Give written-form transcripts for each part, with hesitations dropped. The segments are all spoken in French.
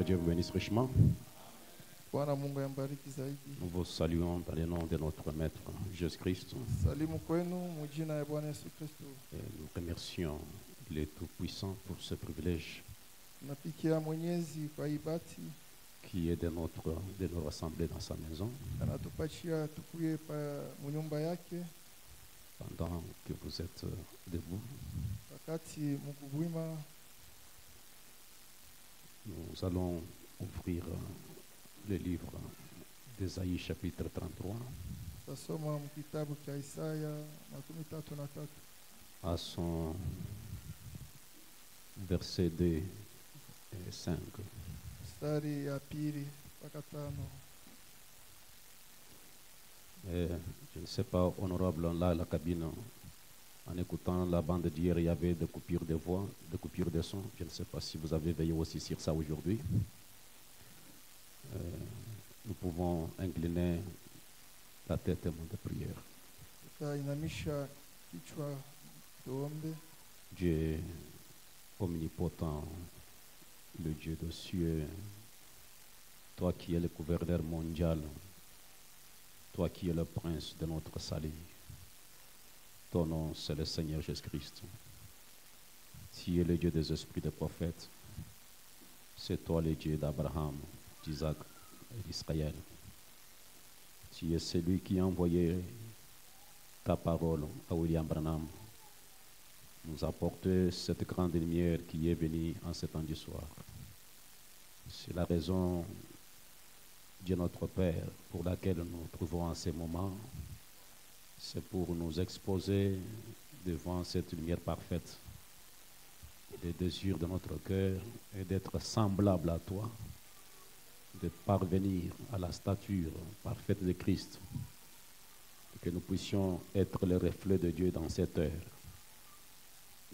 Dieu vous bénisse richement. Bwana Mungu yambariki zaidi. Nous vous saluons dans le nom de notre Maître Jésus-Christ Salimu kwenu mujina ya Bwana Yesu Kristo. et nous remercions le Tout-Puissant pour ce privilège Napikia Mwenyezi kwa ibati qui est de nous rassembler dans sa maison anatupatia tukuye pa munyumba yake pendant que vous êtes debout. wakati mukubwima. Nous allons ouvrir le livre d'Ésaïe chapitre 33 Tasoma mkitabu cha Isaya 33 à son verset 2 et 5. mstari ya pili mpaka 5. Je ne sais pas, honorable, là, la cabine, en écoutant la bande d'hier, il y avait des coupures de voix, des coupures de son. Je ne sais pas si vous avez veillé aussi sur ça aujourd'hui. Nous pouvons incliner la tête et de prière. Tutainamisha kichwa tuombe. Dieu omnipotent, le Dieu des cieux, toi qui es le gouverneur mondial, toi qui es le prince de notre salut, ton nom c'est le Seigneur Jésus-Christ. Tu es le Dieu des esprits des prophètes, c'est toi le Dieu d'Abraham, d'Isaac et d'Israël. Tu es celui qui a envoyé ta parole à William Branham, nous apporter cette grande lumière qui est venue en ce temps du soir. C'est la raison, Dieu notre Père, pour laquelle nous nous trouvons en ce moment. C'est pour nous exposer devant cette lumière parfaite. Et le désir de notre cœur est d'être semblable à toi, de parvenir à la stature parfaite de Christ, et que nous puissions être le reflet de Dieu dans cette heure.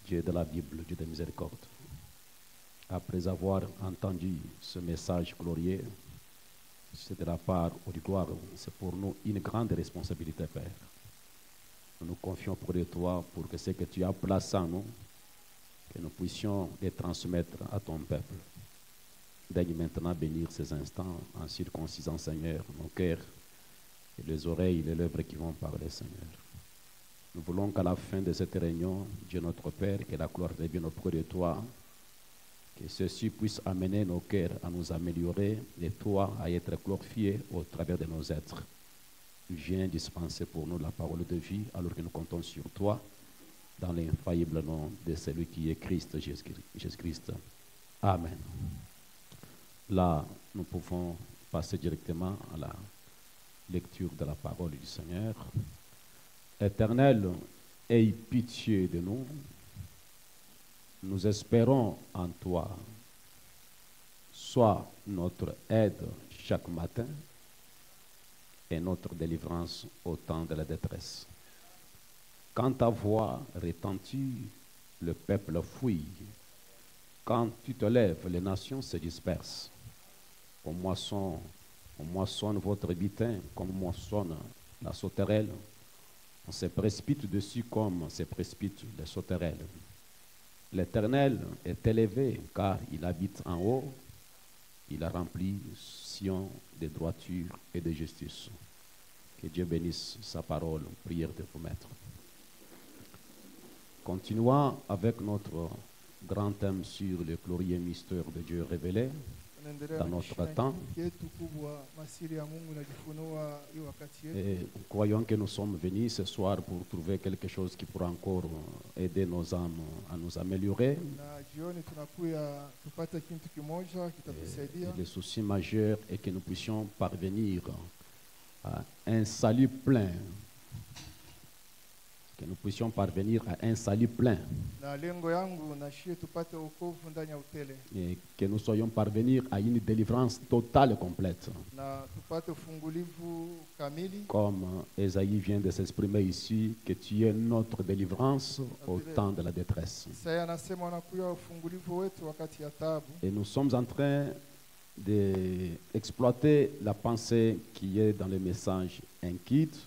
Dieu de la Bible, Dieu de miséricorde. Après avoir entendu ce message glorieux, c'est de la part de gloire, c'est pour nous une grande responsabilité, Père. Nous nous confions pour de toi, pour que ce que tu as placé en nous, que nous puissions les transmettre à ton peuple. Daigne maintenant bénir ces instants en circoncisant, Seigneur, nos cœurs et les oreilles et les lèvres qui vont parler, Seigneur. Nous voulons qu'à la fin de cette réunion, Dieu notre Père, que la gloire revienne auprès de toi, que ceci puisse amener nos cœurs à nous améliorer et toi à être glorifié au travers de nos êtres. Viens dispenser pour nous la parole de vie alors que nous comptons sur toi dans l'infaillible nom de celui qui est Christ Jésus-Christ. Amen. Là, nous pouvons passer directement à la lecture de la parole du Seigneur. Éternel, aie pitié de nous. Nous espérons en toi. Sois notre aide chaque matin et notre délivrance au temps de la détresse. Quand ta voix retentit, le peuple fuit. Quand tu te lèves, les nations se dispersent. On moissonne votre butin comme moissonne la sauterelle. On se précipite dessus comme se précipitent les sauterelles. L'Éternel est élevé car il habite en haut. Il a rempli Sion de droiture et de justice. Que Dieu bénisse sa parole. Prière de vous mettre. Continuons avec notre grand thème sur le glorieux mystère de Dieu révélé dans notre temps. Et croyons que nous sommes venus ce soir pour trouver quelque chose qui pourra encore aider nos âmes à nous améliorer. Et le souci majeur est que nous puissions parvenir à un salut plein. Que nous puissions parvenir à un salut plein. Et que nous soyons parvenir à une délivrance totale et complète. Comme Ésaïe vient de s'exprimer ici, que tu es notre délivrance au temps de la détresse. Et nous sommes en train d'exploiter la pensée qui est dans le message inquiète.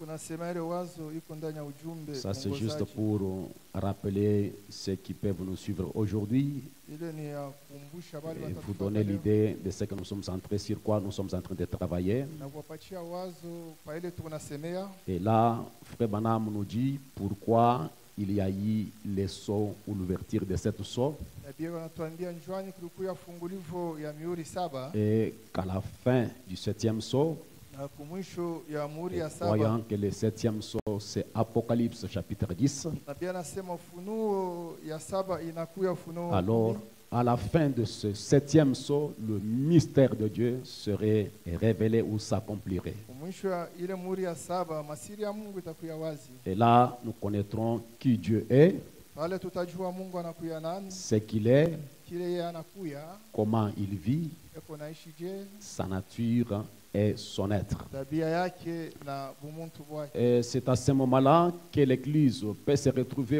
kunasema ile wazo iko ndani ya ujumbe Ça, c'est juste mwongozaji. pour rappeler ceux qui peuvent nous suivre aujourd'hui Ile ni ya kukumbusha bali et vous watatufuata donner leo l'idée de ce que nous sommes en train, sur quoi nous sommes en train de travailler. na kuwapatia wazo pa ile tunasemea. Et là, Frère Banam nous dit pourquoi il y a eu les sauts ou l'ouverture de cette saut Na pia wanatuambia njwani kulikuwa fungulivo ya mihuri 7 et qu'à la fin du 7e saut, na kumwisho ya muhuri et ya 7. croyant que le 7e saut c'est Apocalypse chapitre 10, Na pia nasema ufunuo ya 7 inakuya ufunuo. alors à la fin de ce 7e saut, le mystère de Dieu serait révélé ou s'accomplirait. Mwisho ya ile muhuri ya 7 masiri ya Mungu itakuya wazi. Et là, nous connaîtrons qui Dieu est, Pale tutajua Mungu anakuya nani, ce qu'il est, kile yeye anakuya, comment il vit, eko naishi je, sa nature et son être. tabia yake na bumuntu bwake. Et c'est à ce moment-là que l'Église peut se retrouver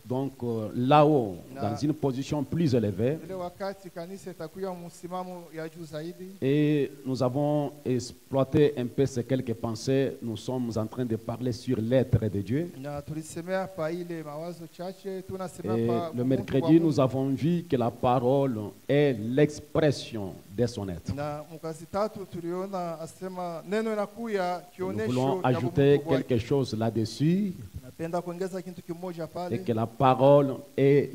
donc là-haut, dans une position plus élevée. Ile wakati kanisa itakuya msimamo ya juu zaidi. Et nous avons exploité un peu ces quelques pensées. Nous sommes en train de parler sur l'être de Dieu. Na tulisemea pa ile mawazo chache, tunasemea Et pa le bumuntu mercredi, wa Mungu. nous avons vu que la parole est l'expression de son être. Na mkazi tatu tuliona asema neno inakuya Nous kionesho voulons ya ajouter bumuntu bwake. quelque chose là-dessus, Napenda kuongeza kitu kimoja et pale, que la parole est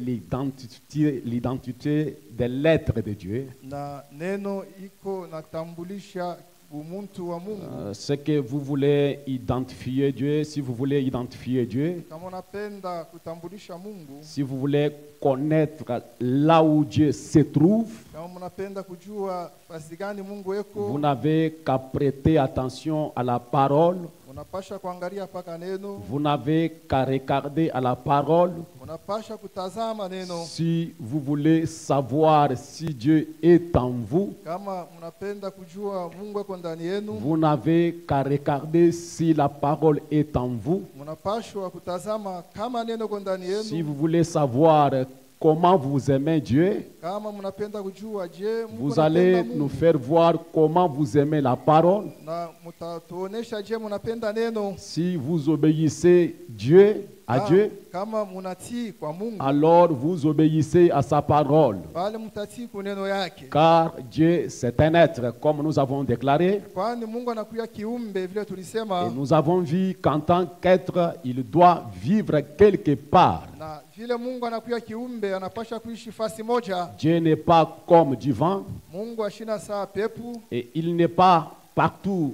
l'identité de l'être de Dieu. na neno iko natambulisha umuntu wa Mungu. Ce que vous voulez identifier Dieu, si vous voulez identifier Dieu, Kama unapenda kutambulisha Mungu, si vous voulez connaître là où Dieu se trouve, kama mnapenda kujua fasi gani Mungu vous eko, n'avez qu'à prêter attention à la parole, unapasha kuangalia paka neno, vous n'avez qu'à regarder à la parole. unapasha kutazama neno. Si vous voulez savoir si Dieu est en vous, Kama mnapenda kujua Mungu eko ndani yenu, vous n'avez qu'à regarder si la parole est en vous. mnapashwa kutazama kama neno eko ndani Si yenu. vous voulez savoir comment vous aimez Dieu, Kama mnapenda kujua je, Mungu vous allez anapenda nous Mungu, faire voir comment vous aimez la parole. na mtatuonesha je mnapenda neno. Si vous obéissez Dieu, à Dieu, Kama mnatii kwa Mungu, alors vous obéissez à sa parole. pale mtatii kwa neno yake. Car Dieu, c'est un être, comme nous avons déclaré. Kwani Mungu anakuya kiumbe vile Et tulisema, nous avons vu qu'en tant qu'être, il doit vivre quelque part. na vile Mungu anakuya kiumbe anapasha kuishi fasi moja. Dieu n'est pas comme du vent Mungu ashina saa pepu, et il n'est pas partout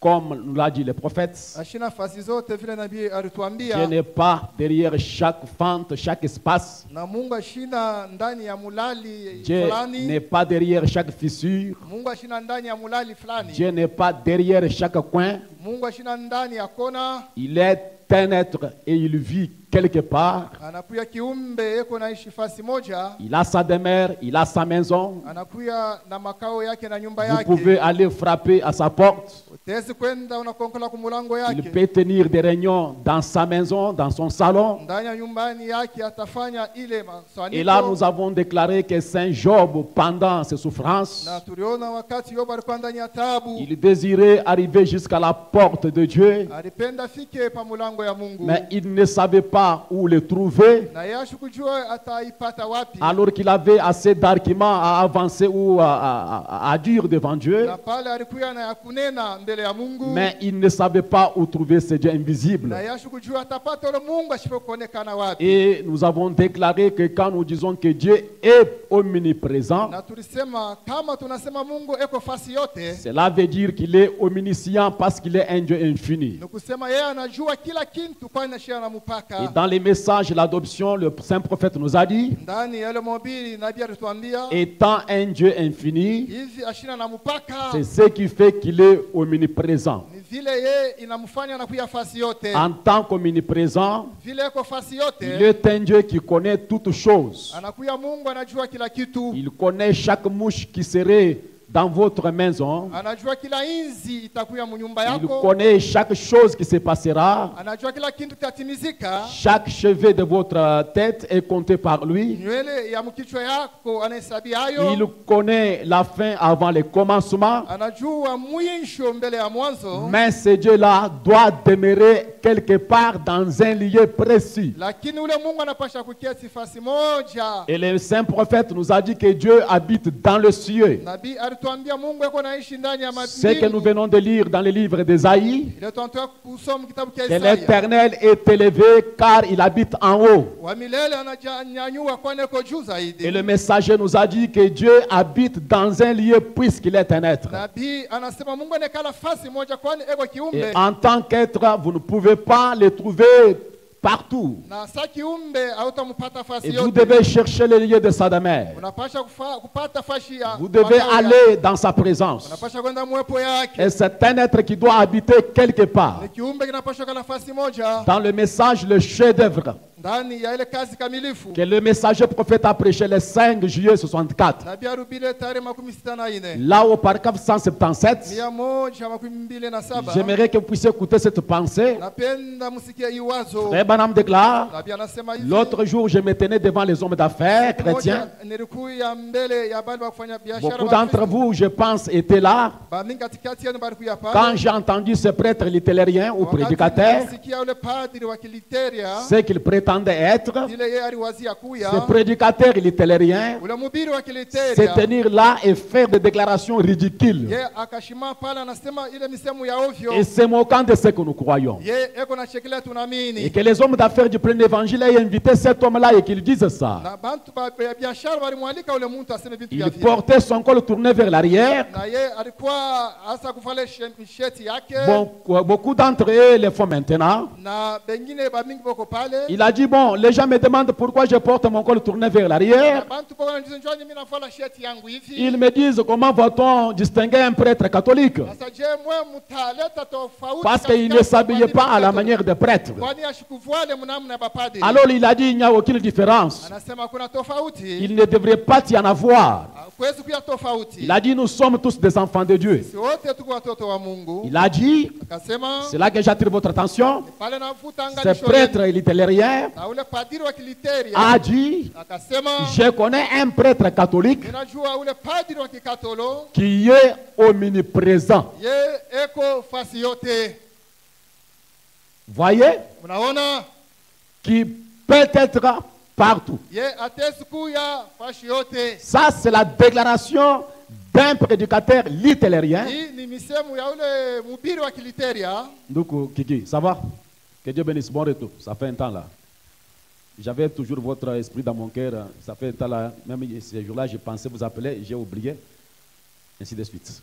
comme nous l'a dit les prophètes. ashina fasi zote vile nabii Dieu alituambia, n'est pas derrière chaque fente, chaque espace. na Mungu ashina ndani ya mulali Dieu n'est fulani. pas derrière chaque fissure. Mungu ashina ndani ya mulali fulani. Dieu n'est pas derrière chaque coin. Mungu ashina ndani ya kona. Il est un être et il vit quelque part. Anakuya kiumbe eko naishi fasi moja, Il a sa demeure, il a sa maison. anakuya na makao yake na nyumba Vous yake. pouvez aller frapper à sa porte. Utezi kwenda unakonkola kumulango Il yake. peut tenir des réunions dans sa maison, dans son salon. Ndani ya nyumbani yake atafanya ile Et là, nous maswaniko. avons déclaré que Saint Job, pendant ses souffrances, Na tuliona wakati Yobu alikuwa ndani ya taabu, il désirait arriver jusqu'à la porte de Dieu, alipenda fike pa mulango ya Mungu, mais il ne savait pas où le trouver, na yeye kujua ataipata wapi. alors qu'il avait assez d'arguments à avancer ou à dire devant Dieu, Na pale alikuwa na ya kunena mbele ya Mungu, mais il ne savait pas où trouver ce Dieu invisible. na yeye kujua atapata ule Mungu asipo kuonekana wapi. Et nous avons déclaré que quand nous disons que Dieu est omniprésent, Na tulisema kama tunasema Mungu eko fasi yote, cela veut dire qu'il est omniscient parce qu'il est un Dieu infini. ni kusema yeye anajua kila kitu kwa nashia na Et mpaka. dans les messages de l'adoption, le saint prophète nous a dit, Ndani ya ile mobili nabii alituambia étant un Dieu infini, hivi ashina na mpaka, c'est ce qui fait qu'il est omniprésent. ni vile yeye inamfanya anakuya fasi yote. En tant qu'omniprésent, Vile eko fasi il yote, est un Dieu qui connaît toutes choses. anakuya Mungu anajua kila kitu. Il connaît chaque mouche qui serait dans votre maison. Anajua kila inzi itakuya mu nyumba Il yako. connaît chaque chose qui se passera. Anajua kila kintu kitatimizika. Chaque cheveu de votre tête est compté par lui. Nywele ya mkichwa yako anahesabia hayo. Il connaît la fin avant le commencement. Anajua mwisho mbele ya mwanzo. Mais ce Dieu-là doit demeurer quelque part dans un lieu précis. Lakini ule Mungu anapasha kuketi fasi moja. Et le saint prophète nous a dit que Dieu habite dans le ciel. Nabii alituambia Mungu yuko naishi ndani ya Ce que nous mbingu. venons de lire dans le livre d'Ésaïe, Ile tunatoka kusoma kitabu cha que Isaya. l'Éternel est élevé car il habite en haut. Wa milele ananyanyua kwani yuko juu zaidi. Et le messager nous a dit que Dieu habite dans un lieu puisqu'il est un être. Nabii anasema Mungu anekala fasi moja kwani eko Et kiumbe. en tant qu'être, vous ne pouvez pas le trouver partout. Na sa kiumbe hautampata fasi Et vous yote. devez chercher le lieu de sa demeure. Unapasha kupata fashi ya. Vous devez makao aller dans sa présence. Unapasha kwenda mwepo yake. Et c'est un être qui doit habiter quelque part. Ni kiumbe kinapasha kana fasi moja. Dans le message, le chef-d'œuvre Ndani ya ile kazi kamilifu. que le messager prophète a prêché le 5 juillet 64, Nabii arubile tarehe 64. là au paragraphe 177, 127. j'aimerais que vous puissiez écouter cette pensée. Napenda msikie hii wazo. Frère Branham déclare, Nabii anasema hivi. l'autre jour, je me tenais devant les hommes d'affaires chrétiens. Nilikuya mbele ya bali wa kufanya biashara. Beaucoup d'entre vous, je pense, étaient là Bamingi katikati yenu balikuya pale. quand j'ai entendu ce prêtre littérien ou prédicateur, Nasikia ule padri wa Kiliteria. ce qu'il prétendait être. Ile yeye aliwazia kuya. Ce prédicateur littérien, Ule mhubiri wa se Kiliteria. tenir là et faire des déclarations ridicules Ye akashima pale anasema ile misemo ya ovyo. et se moquant de ce que nous croyons. Ye eko na shekelea Et tunaamini. que les hommes d'affaires du plein évangile aient invité cet homme-là et qu'il dise ça. Na bantu ba biashara walimwalika ule mtu aseme vitu vya Il vile. portait son col tourné vers l'arrière. Na ye alikuwa hasa kufale sheti yake. Bon, beaucoup d'entre eux le font maintenant. Na bengine bamingi boko pale. Il a dit, bon, les gens me demandent pourquoi je porte mon col tourné vers l'arrière. Bantu boko na njoni mimi nafala sheti yangu hivi. Ils me disent, comment va-t-on distinguer un prêtre catholique? Sasa je mwe mtaleta tofauti. Parce qu'il ne s'habillait pas à la manière de prêtre. Kwani ashikuvuale mnamna ya bapadri. Alors il a dit, il n'y a aucune différence. Anasema kuna tofauti. Il ne devrait pas y en avoir. Kwezi kuya tofauti. Il a dit, nous sommes tous des enfants de Dieu. Si wote tuko watoto wa Mungu. Il a dit, Akasema c'est là que j'attire votre attention, pale navuta ce angalisho. prêtre littérien Na ule padri wa Kiliteria. a dit, Akasema je connais un prêtre catholique ninajua ule padri wa Kikatolo. qui est omniprésent. Ye eko fasi yote. Voyez, Mnaona? qui peut être partout. Ye atesi kuya fasi yote. Ça, c'est la déclaration d'un prédicateur littérien. Hii ni misemo ya ule mhubiri wa Kiliteria. Donc, Kiki, ça va? Que Dieu bénisse, bon retour. Ça fait un temps là. J'avais toujours votre esprit dans mon cœur. Ça fait un temps là. Même ces jours-là, je pensais vous appeler, j'ai oublié. Ainsi de suite.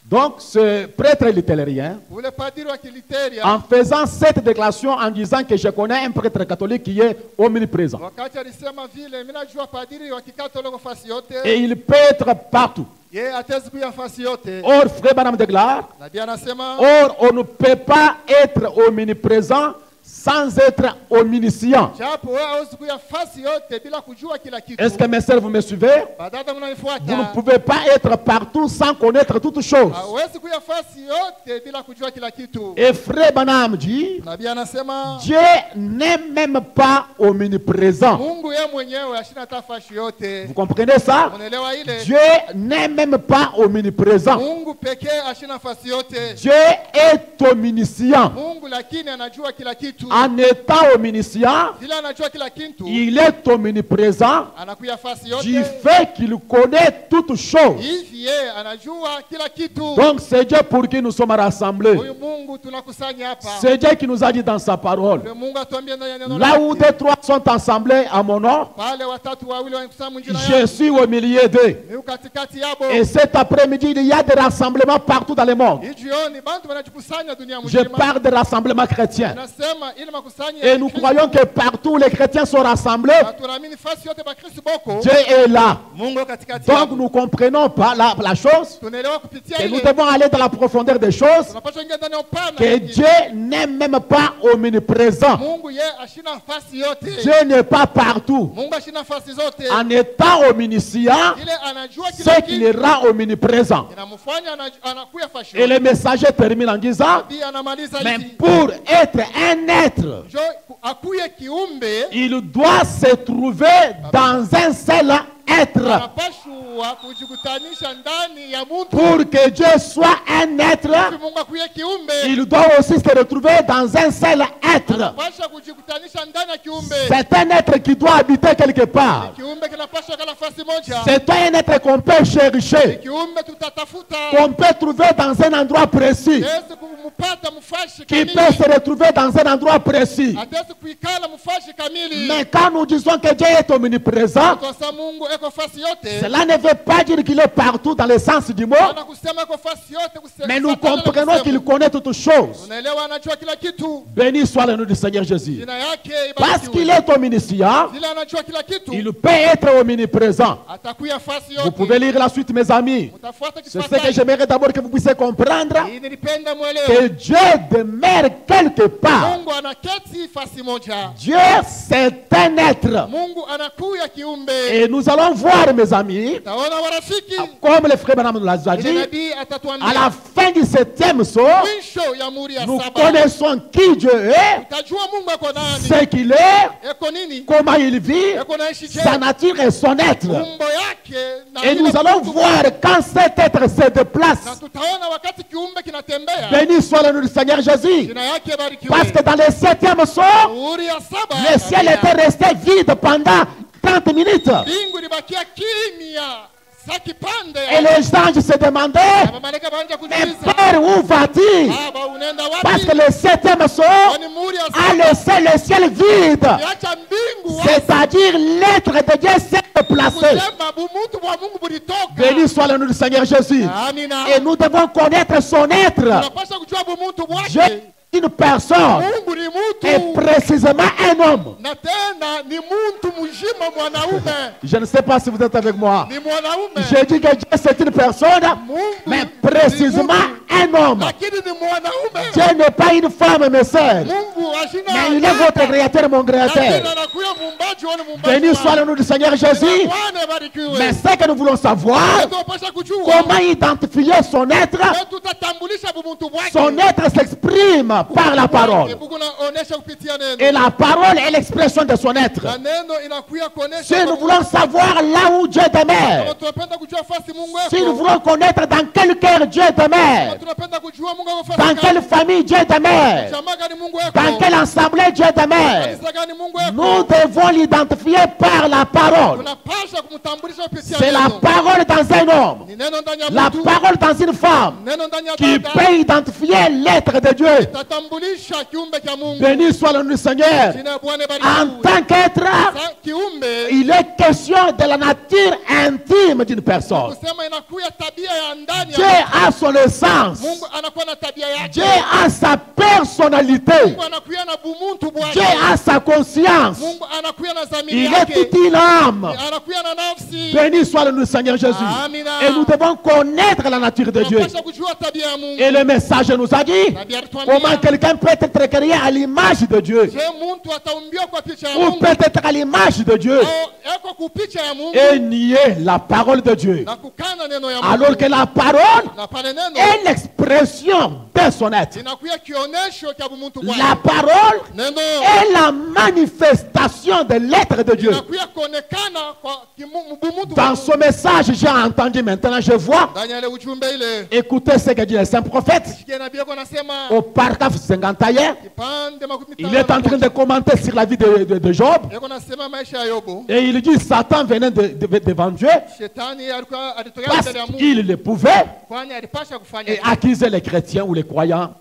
Donc, ce prêtre littérien, Ule padri wa Kiliteria. en faisant cette déclaration, en disant que je connais un prêtre catholique qui est omniprésent. Wakati alisema vile mimi najua padri wa Kikatolo fasi yote. Et il peut être partout. Ye atezi kuya fasi yote. Or, Frère Branham déclare, Nabii anasema or, on ne peut pas être omniprésent sans être omniscient. japo wewe hauwezi kuya fasi yote bila kujua kila kitu. Est-ce que mes sœurs, vous me suivez? Badada Vous ne mnanifuata. pouvez pas être partout sans connaître toutes choses. Hauwezi kuya fasi yote bila kujua kila kitu. Et Frère Branham dit, Nabii anasema Dieu n'est même pas omniprésent. Mungu yeye mwenyewe ashina hata fasi yote. Vous comprenez ça? Unaelewa ile? Dieu n'est même pas omniprésent. Mungu pekee ashina fasi yote. Dieu est omniscient. Mungu lakini anajua kila kitu. En étant omniscient, Vile anajua kila kitu, il est omniprésent anakuya fasi du yote. fait qu'il connaît toutes choses. Hivi yeye anajua kila kitu. Donc c'est Dieu pour qui nous sommes rassemblés. Huyu Mungu tunakusanya hapa. C'est Dieu qui nous a dit dans sa parole. Yule Mungu atuambie ndani ya neno Là où lake. deux, trois sont assemblés à mon nom, Pale watatu wawili wanakusanya jina je yangu. suis au milieu d'eux. Ni katikati yabo. Et cet après-midi, il y a des rassemblements rassemblements partout dans le monde. Hii jioni bantu wanajikusanya dunia Je mzima. parle de rassemblements chrétiens. Nasema ile makusanyo ya Et nous Kikristo, croyons que partout où les chrétiens sont rassemblés, na tunaamini fasi yote bakristo boko Dieu est là. Mungu katikati Donc yao. nous comprenons pas la chose Tunaelewa kupitia et nous ile devons aller dans la profondeur des choses tunapaswa ingia ndani ya upana que ya Dieu n'est même pas omniprésent. Mungu ye ashina nafasi yote. Dieu n'est pas partout. Mungu ashina nafasi zote. En étant omniscient, Ile anajua kila c'est qu'il est kitu. rend omniprésent. Inamfanya anakuya fashi. Et le messager termine en disant, Nabii anamaliza mais hivi. pour être un être, Jo akuye kiumbe il doit se trouver dans un seul être. anapashwa kujikutanisha ndani ya mtu. Pour que Dieu soit un être, Mungu akuye kiumbe il doit aussi se retrouver dans un seul être. anapaswa kujikutanisha ndani ya kiumbe. C'est un être qui doit habiter quelque part. Kiumbe kinapaswa kana nafasi moja. C'est un être qu'on peut chercher, Kiumbe tutatafuta. qu'on peut trouver dans un endroit précis, Yesu kumpata mfashi qui kamili. peut se retrouver dans un endroit précis. Ataweza kuikala mfashi kamili. Mais quand nous disons que Dieu est omniprésent, Kwa sababu Mungu eko fasi yote. cela ne veut pas dire qu'il est partout dans le sens du mot, Ana kusema eko fasi yote kusema. mais nous comprenons qu'il connaît toutes choses. Unaelewa anajua kila kitu. Béni soit le nom du Seigneur Jésus. Jina yake Parce ibarikiwe. qu'il est omniscient, Vile anajua kila kitu. il peut être omniprésent. Atakuya fasi Vous yote. pouvez lire la suite, mes amis. Utafuata C'est ce que kifuatacho. j'aimerais d'abord que vous puissiez comprendre, Hii nilipenda mwelewe. que Dieu demeure quelque part. Mungu anaketi fasi moja. Dieu, c'est un être. Mungu anakuya kiumbe. Et nous allons voir, mes amis, Taona warafiki. comme le frère Branham nous l'a Ile dit, nabii à atatuambia. la fin du 7e saut, Mwisho ya muri ya nous saba. connaissons qui Dieu est, Utajua Mungu ako nani. ce qu'il est, Eko nini? comment il vit, Eko naishi je? sa nature et son être. Umbo yake na Et ile nous allons mtu. voir quand cet être se Na déplace. tutaona wakati kiumbe kinatembea. Béni soit le nom du Seigneur Jésus. Jina yake barikiwe. Parce que dans le 7e saut, Muri ya saba. le ciel était resté vide pendant 30 minutes. Mbingu ilibakia kimya. Sa kipande. Et les anges se demandaient, Na malaika baanza mais kujiuliza. Père, où va-t-il? Baba unaenda Parce wapi? que le 7e saut Kwani muri ya a saba. laissé le ciel vide. Yacha mbingu wazi. C'est-à-dire l'être de Dieu s'est déplacé. Kusema bumutu bwa Mungu bulitoka. Béni soit le nom du Seigneur Jésus. Amina. Et nous devons connaître son être. Tunapaswa kujua bumutu Dieu bwake. est une personne Mungu ni et mutu. précisément un homme. Na tena ni muntu mzima mwanaume. Je ne sais pas si vous êtes avec moi. Ni mwanaume. J'ai dit que Dieu c'est une personne, Mungu mais ni précisément mutu. un homme. Lakini ni mwanaume. Dieu n'est pas une femme, mes sœurs. Mungu ashina. Mais il est votre créateur, mon créateur. Lakini anakuya muumbaji wale muumbaji. Béni soit le nom du Seigneur Jésus. Bwana barikiwe. Mais ce que nous voulons savoir, Tunapaswa kujua. comment identifier son être. Na tutatambulisha bumutu bwake. Son être s'exprime par la parole. Mungu anaonesha kupitia neno. Et la parole est l'expression de son être. Na neno inakuya kuonesha. Si nous voulons savoir là où Dieu demeure, Tunapenda kujua fasi Mungu si nous yako. voulons connaître dans quel cœur Dieu demeure, Tunapenda kujua Mungu yako fasi dans gani. quelle famille Dieu demeure, Chama gani Mungu yako. dans quelle assemblée Dieu demeure, Kanisa gani Mungu yako. nous devons l'identifier par la parole. Tunapasha kumtambulisha kupitia C'est la neno. parole dans un homme, Ni neno ndani ya la mtu. parole dans une femme, Neno ndani ya qui dada. peut identifier l'être de Dieu. Tatambulisha kiumbe cha Mungu. Béni soit le nom du Seigneur. Jina ya Bwana En barikiwe. tant qu'être, Sa kiumbe il est question de la nature intime d'une personne. kusema inakuya tabia ya ndani Dieu ya a son essence. Mungu anakuwa na tabia yake. Dieu a sa personnalité. Mungu anakuya na bumuntu bwake. Dieu a sa conscience. Mungu anakuya na dhamiri Il est yake. toute une âme. Anakuya na nafsi. Béni soit le nom du Seigneur Jésus. Amina. Et nous devons connaître la nature de Dieu. Tunapaswa kujua tabia ya Mungu. Et le message nous a dit Tabia alituambia. comment quelqu'un peut être créé à l'image de Dieu. Je muntu ataumbiwa kwa picha ya Ou Mungu. peut-être à l'image de Dieu. Au eko kupicha ya Mungu. Et nier la parole de Dieu. Na kukana neno ya Mungu. Alors que la parole Na pale neno. est l'expression de son être. Inakuya kionesho cha bumuntu bwake. La parole Neno. est la manifestation de l'être de Dieu. Inakuya kuonekana kwa bumuntu Dans bwake. ce message, j'ai entendu maintenant, je vois. Ndani ya ile ujumbe ile. Écoutez ce que dit le saint prophète Sikia nabii yako anasema. au paragraphe 51. Kipande makumi Il est en train de commenter sur la vie de Job. Yako nasema maisha ya Yobu. Et il dit Satan venait devant Dieu Shetani alikuwa alitokea parce mbele ya Mungu. qu'il le pouvait Kwani alipasha kufanya et accuser les chrétiens ou les croyants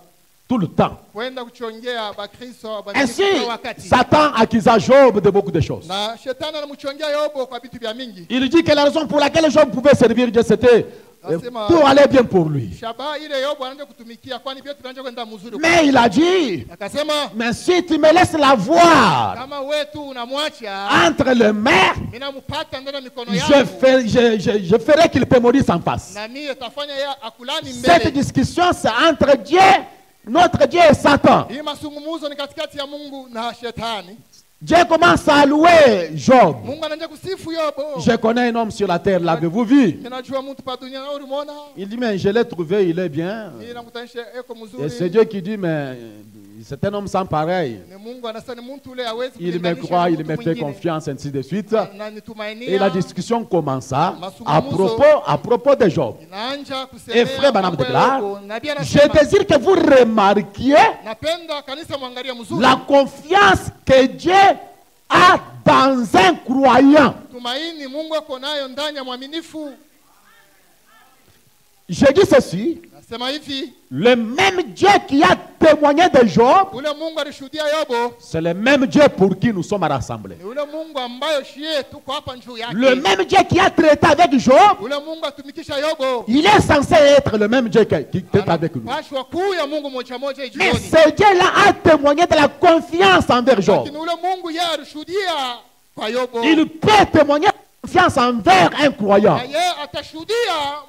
tout le temps. kwenda kuchongea bakristo Ainsi, kwa wakati. Satan accusa Job de beaucoup de choses. Na shetani anamchongea Yobu kwa vitu vya mingi. Il dit que la raison pour laquelle Job pouvait servir Dieu, c'était Nasema tout allait bien pour lui. shabaha ile Yobu anaanza kutumikia kwani pia tunaanza kwenda mzuri. Mais il a dit, Akasema mais si tu me laisses la voir kama wetu unamwacha entre les mains, mimi nampata ndani ya mikono je yangu. ferai qu'il pémorisse en face. Na mimi tafanya yeye akulani Cette mbele. discussion, c'est entre Dieu, notre Dieu et Satan. Hii masungumuzo ni katikati ya Mungu na shetani. Dieu commence à louer Job. Mungu anaanza kusifu Yobu. Je connais un homme sur la terre, l'avez-vous vu? Ninajua mtu pa dunia na ulimuona. Il dit, mais je l'ai trouvé, il est bien. Mimi nakutanisha eko Et c'est mzuri. Dieu qui dit, mais c'est un homme sans pareil. Ni Mungu anasema ni mtu ule hawezi Il me kulinganisha croit, na il mtu me fait mwingine. confiance, ainsi de suite. Na nitumainia. Et la discussion commença Masungumuzo. à propos de Job. Inaanza Et frère kusemea Branham mambo ya déclare, Yobu. Na Biblia je inasema, désire que vous remarquiez napenda kanisa mwangalie mzuri. la confiance que Dieu a dans un croyant. Tumaini Mungu ako nayo ndani ya mwaminifu. Je dis ceci, Nasema hivi, le même Dieu qui a témoigné de Job, ule Mungu alishuhudia Yobu, c'est le même Dieu pour qui nous sommes rassemblés. ni ule Mungu ambayo shie tuko hapa juu yake. Le même Dieu qui a traité avec Job, Ule Mungu atumikisha Yobu. il est censé être le même Dieu qui traite avec nous. Anapashwa kuu ya Mungu moja moja Mais jioni. ce Dieu-là a témoigné de la confiance envers Job. Lakini ule Mungu yeye alishuhudia kwa Yobu. Il peut témoigner de la confiance envers un croyant. Na yeye atashuhudia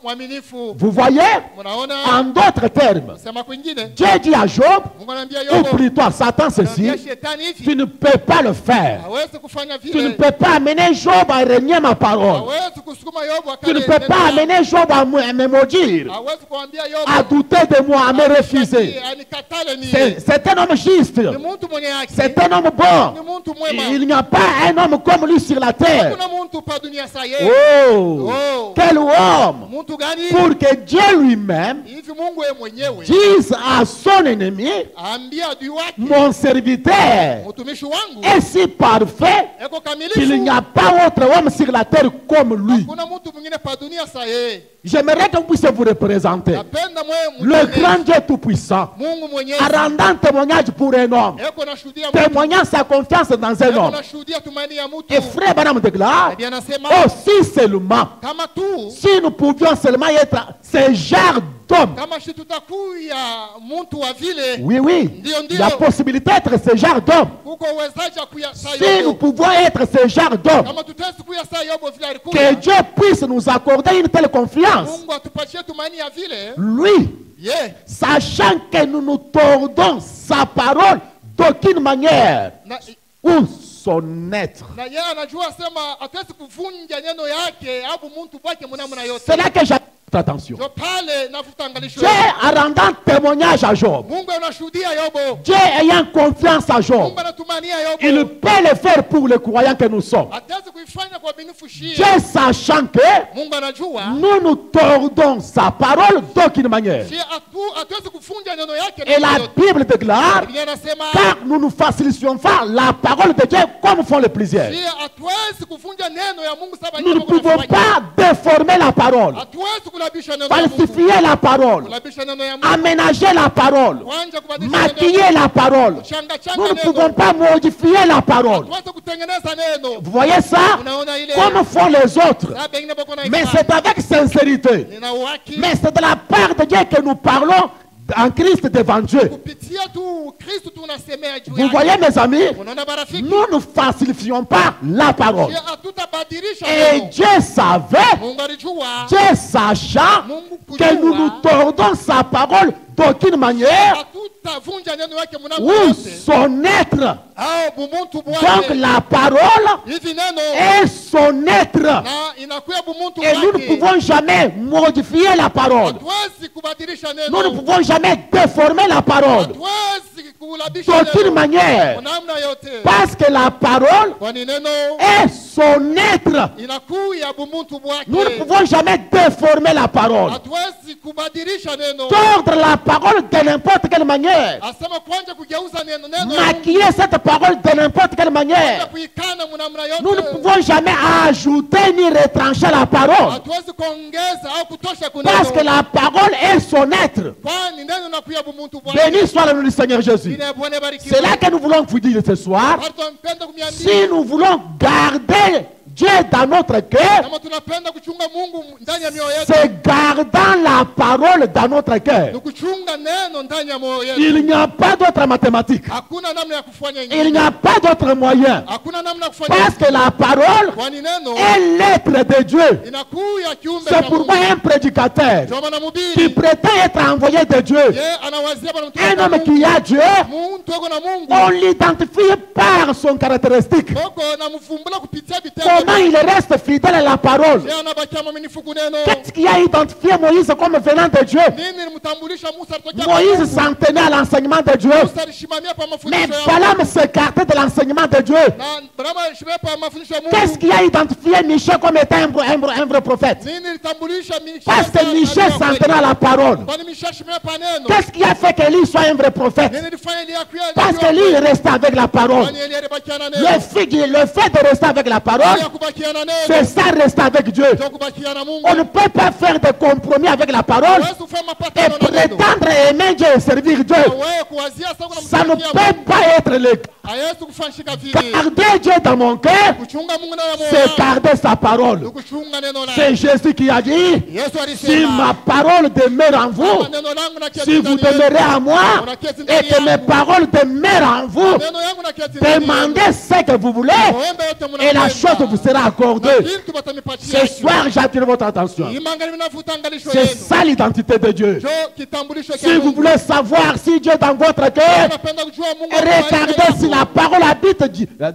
mwaminifu. Vous voyez, Mnaona? en d'autres termes, Sema kwingine. Dieu dit à Job, Mungu anambia ou Yobu, plutôt à Satan ceci, anambia shetani hivi, tu ne peux pas le faire. hawezi kufanya Tu ne vile. peux pas amener Job à renier ma parole. Hawezi kusukuma Yobu Tu ne akale peux pas neno. amener Job à me maudire, Hawezi kuambia à Yobu douter de moi, à me refuser. anikatale ni. C'est un homme juste. Ni mtu mwenye haki. C'est un homme bon. Ni mtu mwema. Il n'y a pas un homme comme lui sur la terre. Kuna mtu pa dunia saa yeye. Oh, Oh. quel homme! Mtu gani? Pour que Dieu lui-même Hivi Mungu yeye mwenyewe dise à son ennemi, aambia adui wake, mon serviteur mtumishi wangu est si parfait eko qu'il n'y kamilifu. a pas autre homme sur la terre comme lui. Kuna mtu mwingine pa dunia saa yeye. J'aimerais que vous puissiez vous représenter. Napenda mwewe Le mtumishi. grand Dieu Tout-Puissant, Mungu mwenyewe. en rendant témoignage pour un homme, Eko nashuhudia mtu. témoignant sa confiance dans un Eko homme. nashuhudia tumaini ya mtu. Et frère Branham déclare, Biblia anasema aussi seulement, kama tu si nous pouvions seulement être ce genre d'homme. kama shi tutakuya mtu wa vile, Oui, oui, Ndio, ndio. la possibilité d'être ce genre d'homme. kuko uwezaji wa kuya saa Si nous Yobu. pouvons être ce genre d'homme, Kama tutaweza kuya saa Yobu vile que alikuwa. Dieu puisse nous accorder une telle confiance, Mungu atupatie tumaini ya vile. lui, Yeah. sachant que nous nous tordons sa parole d'aucune manière Na, ou son être. na yeye anajua sema hatuwezi kuvunja neno yake au mtu wake mnamna yote. C'est là que j'attire votre attention. Ndio pale nafuta angalisho. Dieu, en rendant témoignage à Job, Mungu anashuhudia Yobu. Dieu ayant confiance à Job, Mungu anatumania Yobu. il peut le faire pour les croyants que nous sommes. Hatuwezi kuifanya kwa binifu shie. Dieu sachant que Mungu anajua. nous nous tordons sa parole d'aucune manière. Shie hatuwezi kufunja neno yake. Et la Bible déclare, Biblia inasema car nous ne facilitions pas la parole de Dieu comme font les plusieurs. shie hatuwezi kuvunja neno ya Mungu sababu Nous ne pouvons pas déformer la parole, hatuwezi kulabisha neno ya Mungu. falsifier la parole, Kulabisha neno ya Mungu. aménager la parole, Kuanja kubadilisha neno ya maquiller la parole. Changa Nous ne neno. pouvons pas modifier la parole. Hatuwezi kutengeneza neno. Vous voyez ça? Unaona ile Comme font les autres. saa bengine bako na Mais ifanya. c'est avec sincérité. Nina uhaki. Mais c'est de la part de Dieu que nous parlons en Christ devant Dieu. Kupitia tu Kristo tunasemea juu Vous yake. voyez mes amis? Unaona barafiki? Nous ne falsifions pas la parole. Shie hatutabadilisha Et neno. Dieu savait, Mungu alijua. Dieu sachant Mungu que nous nous kujua. tordons sa parole d'aucune manière Hatutavunja neno yake mnamo ou yote. son être. Au bumuntu Donc bwake. la parole Hivi neno est son être. na inakuya bumuntu Et nous ne bwake. pouvons jamais modifier la parole. Hatuwezi kubadilisha Nous ne neno. pouvons jamais déformer la parole Hatuwezi kulabisha d'aucune neno. manière. Namna yote. Parce que la parole Kwani neno est son être. inakuya bumuntu Nous ne bwake. pouvons jamais déformer la parole. Hatuwezi kubadilisha neno. Tordre la parole de n'importe quelle manière. Asema kwanja kugeuza neno neno. Maquiller cette parole de n'importe quelle manière. Kuikana mnamna Nous ne yote. pouvons jamais ajouter ni retrancher la parole. Hatuwezi kuongeza au kutosha Parce que kuneno. la parole est son être. Kwani neno nakuya bumuntu bwake. Béni soit le nom du Seigneur Jésus. Jina la Bwana C'est barikiwe. là que nous voulons vous dire ce soir. Watu wampenda kumiambia. Si nous voulons garder Dieu dans notre cœur, kama tunapenda kuchunga Mungu ndani ya mioyo yetu, c'est gardant la parole dans notre cœur. ni kuchunga neno ndani ya moyo yetu. Il n'y a pas d'autre mathématique. Hakuna namna ya kufanya Il n'y ingine, a pas d'autre moyen. hakuna namna ya kufanya Parce que la parole kwani neno est l'être de Dieu. inakuya kiumbe C'est cha pourquoi Mungu. un prédicateur Ndio maana qui mhubiri prétend être envoyé de Dieu, yeye anawazia bwana mtu un homme qui a Dieu, mtu yuko na Mungu, on l'identifie par son caractéristique. boko na mfumbula kupitia Comment vitendo. il reste fidèle à la parole. Yeye anabakia mwaminifu kuneno. Qu'est-ce qui a identifié Moïse comme venant de Dieu? Nini nilimtambulisha Musa alipokea kwa Moïse Mungu? s'en tenait à l'enseignement de Dieu. Musa alishimamia pa Mais mafundisho ya Balaam s'écartait de l'enseignement de Dieu. na Balaamu alishimamia pa mafundisho ya Qu'est-ce Mungu. qui a identifié Michel comme étant un vrai prophète? Nini litambulisha Misha? Parce que Michel s'en tenait à la parole. Kwani Misha alishimamia pa neno. Qu'est-ce qui a fait qu'Élie soit un vrai prophète? Nini lifanya Elia kuwa Parce que lui, il restait avec la parole. Kwani Elia alibakia na Le neno. fait de rester avec la parole, Elia kubakia na c'est neno. ça rester avec Dieu. Ndio kubakia na Mungu. On ne peut pas faire de compromis avec la parole Huwezi kufanya et mapatano na neno. prétendre aimer Dieu et servir Dieu. Wewe kuwazia sasa kuna Ça ne mtumikia peut Mungu. pas être le cas. Haiwezi kufanyika vile. Garder Dieu dans mon cœur, Kuchunga Mungu ndani ya moyo c'est wangu. garder sa parole. Ni kuchunga neno lake. C'est Jésus qui a dit, Yesu si alisema ma parole demeure en vous, kama neno langu na keti si vous ndani yenu, demeurez en moi unaketi et ndani que mes yangu, paroles demeurent en vous, neno yangu na keti ndani yenu, demandez ce que vous voulez muombe yote et mnapenda, la chose vous sera na accordée. kitu watanipatia. Ce soir, j'attire votre attention. Imangani mnavuta angalisho C'est yenu. ça l'identité de Dieu. Jo kitambulisho cha Si vous Mungu. voulez savoir si Dieu est dans votre cœur, Unapenda kujua Mungu regardez si la parole habite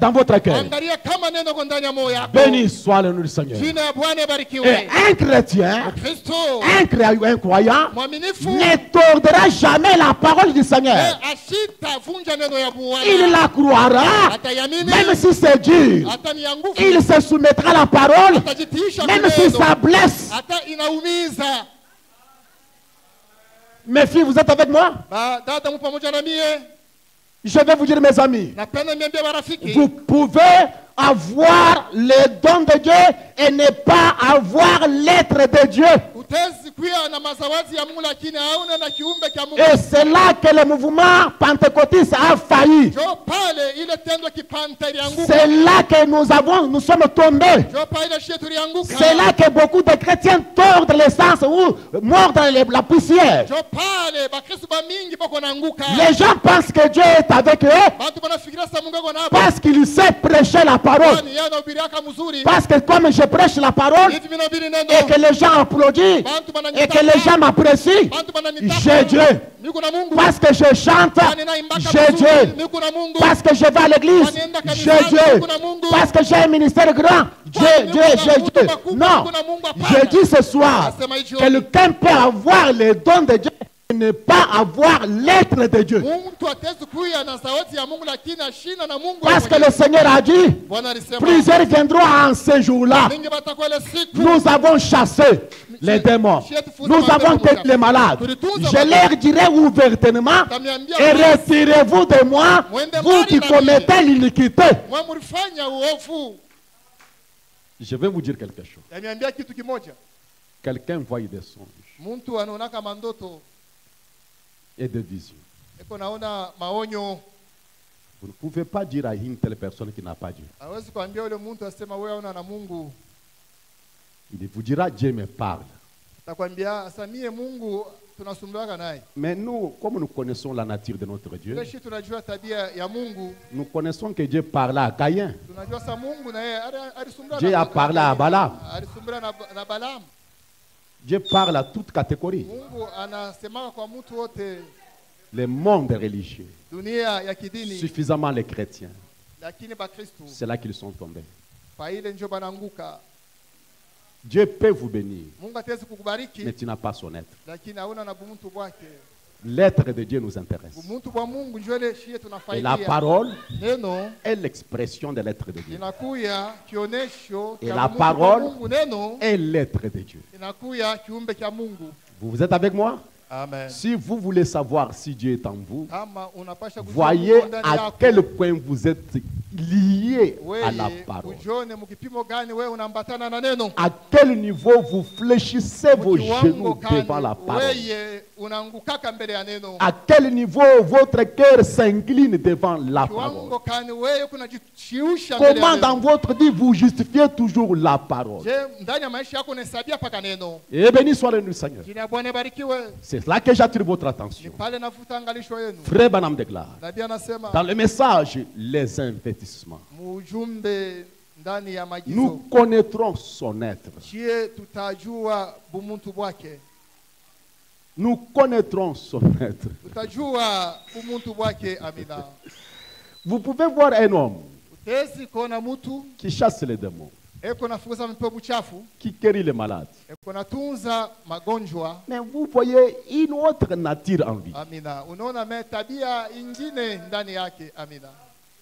dans votre cœur. Angalia kama neno liko ndani ya moyo yako. Béni soit le nom du Seigneur. Jina ya Bwana Et ibarikiwe. un chrétien, Kristo un croyant, mwaminifu ne tordera jamais la parole du Seigneur. asitavunja neno ya Il Bwana. la croira, Atayamini même si c'est dur. hata ni ya nguvu. Il se soumettra à la parole, Atajitiisha même kwa si neno. ça blesse. Hata inaumiza. Mes filles, vous êtes avec moi? Dada mu pamoja na mie. Je vais vous dire, mes amis, Napenda niambie marafiki. vous pouvez avoir les dons de Dieu et ne pas avoir l'être de Dieu. Utezi kuwa na mazawazi ya Mungu lakini hauna na kiumbe cha Mungu. Et c'est là que le mouvement pentecôtiste a failli. Jo pale ile tendo kipanta ilianguka. C'est là que nous sommes tombés. Jo pale ile shie tulianguka. C'est là que beaucoup de chrétiens tordent l'essence ou mordent la poussière. Jo pale bakristo ba mingi bako naanguka. Les gens pensent que Dieu est avec eux Bantu banafikiria sa Mungu ako nabo. parce qu'il sait prêcher la parole. Kwani yeye anahubiri aka mzuri. Parce que comme je prêche la parole Hivi minahubiri neno. et que les gens applaudissent Bantu et que les gens m'apprécient, Bantu bananitaka. j'ai Dieu. Niko na Mungu. Parce que je chante, Kwani naimbaka j'ai mzuri. Dieu. Niko na Mungu. Parce que je vais à l'église, j'ai Dieu. Parce que j'ai un ministère grand, j'ai Dieu. Non, je dis ce soir, quelqu'un peut avoir les dons de Dieu et ne pas avoir l'être de Dieu. Mtu atezi kuya na sauti ya Mungu lakini ashina na Mungu. Parce que le Seigneur a dit, Bwana alisema plusieurs viendront en ce jour-là. mingi batakuwa ile siku. Nous avons chassé les démons. Nous avons tué les malades. Je leur dirai ouvertement, et retirez-vous de moi, vous qui commettez l'iniquité. Mwa mlifanya uovu. Je vais vous dire quelque chose. Yaniambia kitu kimoja. Quelqu'un voit des songes Mtu anaonaka mandoto, et des visions. eko naona maonyo. Vous ne pouvez pas dire à une telle personne qui n'a pas Dieu. Hawezi kuambia yule mtu asema wewe una na Mungu. Il vous dira Dieu me parle. Atakwambia asamie Mungu tunasumbuaka naye. Mais nous, comme nous connaissons la nature de notre Dieu, Ile shi tunajua tabia ya Mungu. nous connaissons que Dieu parlait à Caïn. Tunajua sa Mungu na yeye alisumbua. Dieu a parlé à Balaam. Alisumbua na Balaam. Dieu parle à toute catégorie. Mungu anasemaka kwa mtu wote. Le monde religieux, Dunia ya kidini. suffisamment les chrétiens, Lakini ba Kristo. c'est là qu'ils sont tombés. Pa ile njo bananguka. Dieu peut vous bénir, Mungu atezi kukubariki. mais tu n'as pas son être. Lakini hauna na mtu bwake. L'être de Dieu nous intéresse. Mtu kwa Mungu njo ile shie Et tunafaidia. la parole Neno est l'expression de l'être de Dieu. inakuya kionesho Et cha la Mungu parole kwa Mungu. Neno est l'être de Dieu. inakuya kiumbe cha Mungu. Vous êtes avec moi? Amen. Si vous voulez savoir si Dieu est en vous, Kama unapasha kujua voyez Mungu ndani à yako. quel point vous êtes lié à la Wewe parole. ujone mkipimo gani wewe unambatana na neno. À quel niveau vous fléchissez vos Mkiwango genoux gani devant la parole. wewe unaangukaka mbele ya neno. À quel niveau votre cœur s'incline devant la Kiwango parole. gani wewe kunajichiusha mbele ya Comment dans neno. votre vie vous justifiez toujours la parole. Je, ndani ya maisha yako unahesabia paka neno. Et béni soit le Seigneur. Jina la Bwana barikiwe. C'est là que j'attire votre Ni attention. pale nafuta angalisho yenu. Frère Branham déclare Nabii anasema dans le message les investissements. mujumbe ndani ya Nous magizo. connaîtrons son être. Chie tutajua bumuntu bwake. Nous connaîtrons son être. Tutajua bumuntu bwake. Amina. Vous pouvez voir un homme Utezi kuona mtu qui chasse les démons, eko nafukuza mipepo mchafu, qui guérit les malades. eko natunza magonjwa. Mais vous voyez une autre nature en vie. Amina. Unaona me tabia ingine ndani yake. Amina.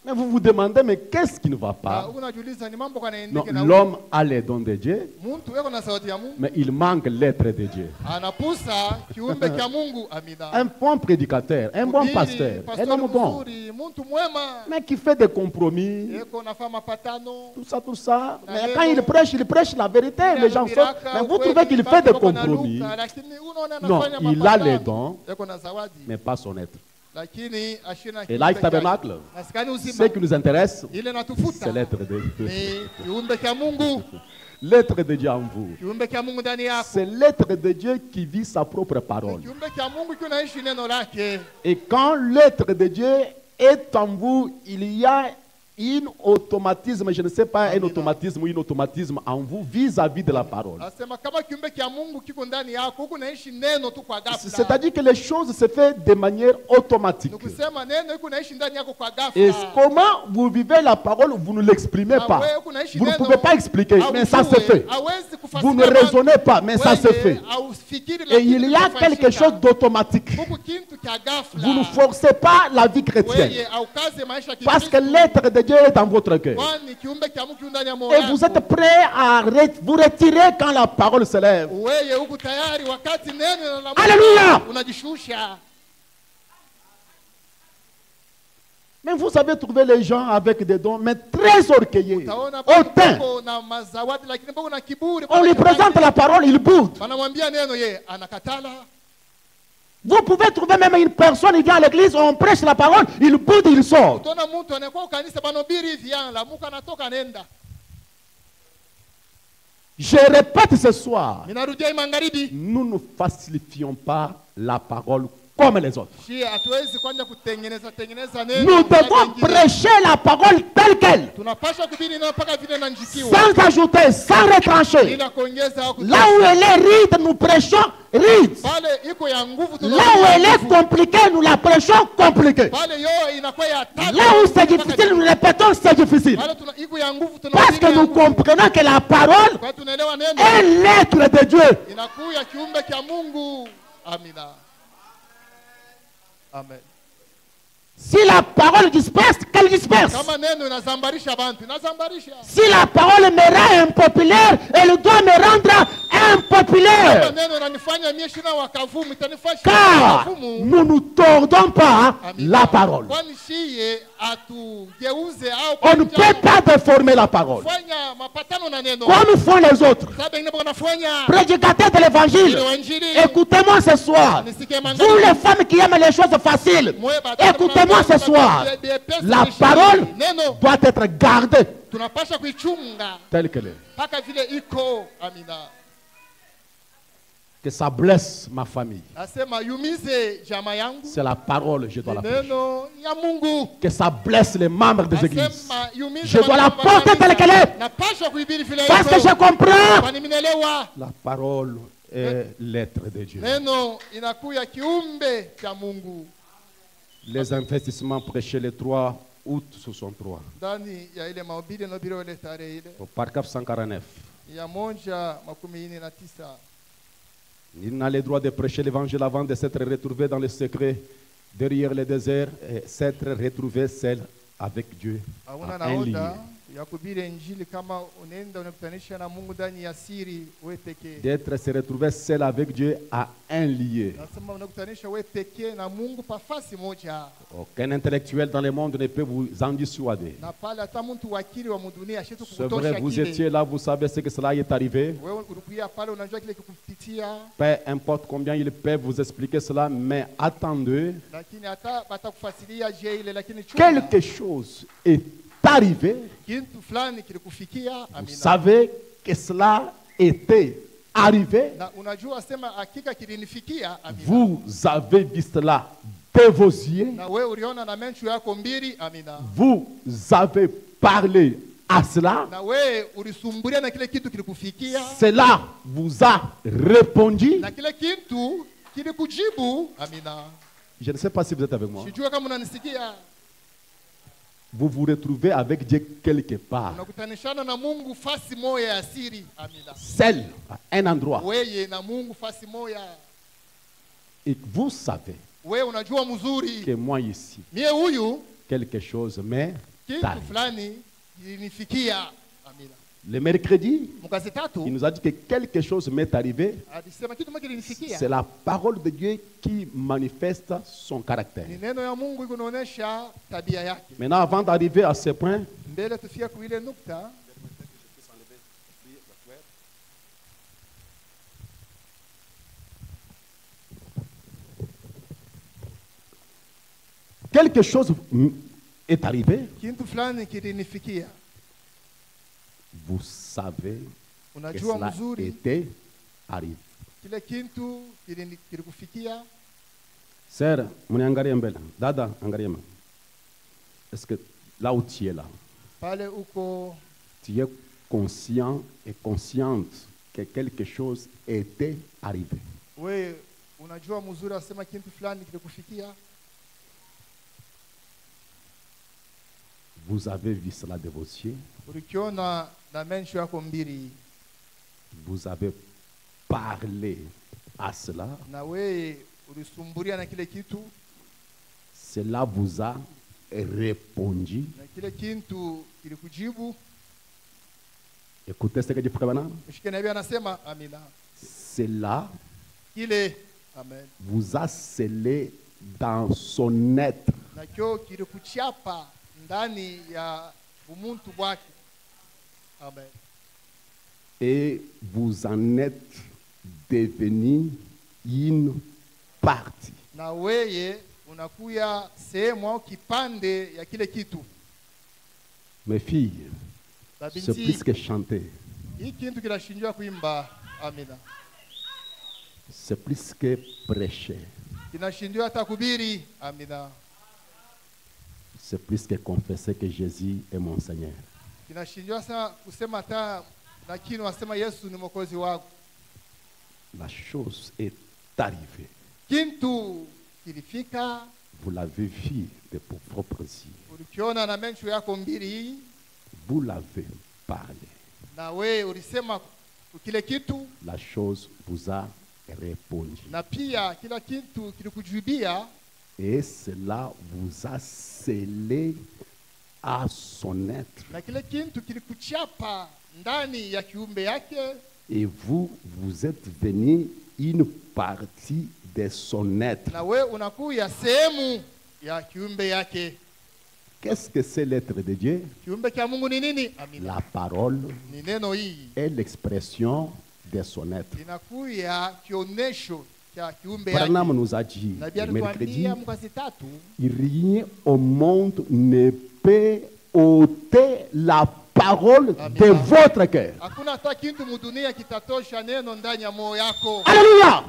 Mais vous vous demandez, mais qu'est-ce qui ne va pas? Unajiuliza ni mambo kana Non, endeke na l'homme a les dons de Dieu, mtu eko na sauti ya Mungu. mais il manque l'être de Dieu. Anapusa kiumbe cha Mungu. Amina. Un bon prédicateur, un bon Mhubiri, pasteur, un pastori homme bon, mzuri, mtu mwema. mais qui fait des compromis, Eko nafanya mapatano. tout ça. Mais quand il prêche la vérité, les gens sortent. Mais vous trouvez qu'il fait des compromis. Non, il a les dons, mais pas son être. Et là, il tabernacle. Ce qui nous intéresse, c'est l'être de Dieu. L'être de Dieu en vous. C'est l'être de Dieu qui vit sa propre parole. Et quand l'être de Dieu est en vous, il y a un automatisme, je ne sais pas, un automatisme ou un automatisme en vous vis-à-vis de la parole. C'est-à-dire que les choses se font de manière automatique. Et comment vous vivez la parole, vous ne l'exprimez pas. Vous ne pouvez pas expliquer, mais ça se fait. Vous ne raisonnez pas, mais ça se fait. Et il y a quelque chose d'automatique. Vous ne forcez pas la vie chrétienne. Parce que l'être de Dieu est dans votre cœur. Et vous êtes prêt à vous retirer quand la parole se lève. Alléluia! Mais vous savez trouver les gens avec des dons, mais très orgueilleux, hautains. On lui présente la parole, il boude. Vous pouvez trouver même une personne, il vient à l'église, on prêche la parole, il boude, il sort. Je répète ce soir, nous ne falsifions pas la parole comme les autres. Nous devons prêcher la parole telle qu'elle, sans ajouter, sans retrancher. Là où elle est ride, nous prêchons ride. Là où elle est compliquée, nous la prêchons compliquée. Là où c'est difficile, nous répétons c'est difficile. Parce que nous comprenons que la parole est l'être de Dieu. Amen. Si la parole disperse, qu'elle disperse. Si la parole me rend impopulaire, elle doit me rendre impopulaire. Car nous ne tordons pas la parole. On ne peut pas déformer la parole comme font les autres. Prédicateurs de l'évangile, écoutez-moi ce soir. Vous les femmes qui aiment les choses faciles, écoutez-moi ce soir. La parole doit être gardée telle qu'elle est. Que ça blesse ma famille. C'est la parole, je dois la prêcher. Que ça blesse les membres des églises. Je dois la porter telle qu'elle est. Parce que je comprends. La parole est l'être de Dieu. Les investissements prêchés le 3 août 63. Au paragraphe 149. Il n'a le droit de prêcher l'évangile avant de s'être retrouvé dans le secret derrière le désert et s'être retrouvé seul avec Dieu. Un lieu. D'être se retrouver seul avec Dieu à un lieu. Aucun intellectuel dans le monde ne peut vous en dissuader. C'est vrai, vous étiez là, vous savez ce que cela est arrivé. Peu importe combien ils peuvent vous expliquer cela, mais attendez. Quelque chose est arrivé. Vous savez que cela était arrivé. Vous avez vu cela de vos yeux. Vous avez parlé à cela. Cela vous a répondu. Je ne sais pas si vous êtes avec moi. Vous vous retrouvez avec Dieu quelque part. Seul à un endroit. Et vous savez que moi ici, quelque chose m'est arrivé. Le mercredi, il nous a dit que quelque chose m'est arrivé. C'est la parole de Dieu qui manifeste son caractère. Maintenant, avant d'arriver à ce point, quelque chose est arrivé. Vous savez que cela était arrivé. Sœur, Dada, est-ce que là où tu es là, tu es conscient et consciente que quelque chose était arrivé? Vous avez vu cela de vos yeux. Vous avez parlé à cela. Cela vous a répondu. Écoutez ce que dit Frère Branham. Cela vous a scellé dans son être. Et vous en êtes devenu une partie. Mes filles, c'est plus que chanter. C'est plus que prêcher. C'est plus que confesser que Jésus est mon Seigneur. La chose est arrivée. Vous l'avez vu de vos propres yeux. Vous l'avez parlé. La chose vous a répondu. Et cela vous a scellé à son être. Et vous, vous êtes venu une partie de son être. Qu'est-ce que c'est l'être de Dieu? La parole est l'expression de son être. Branham nous a dit mercredi, rien au monde ne peut ôter la parole de votre cœur. Alléluia.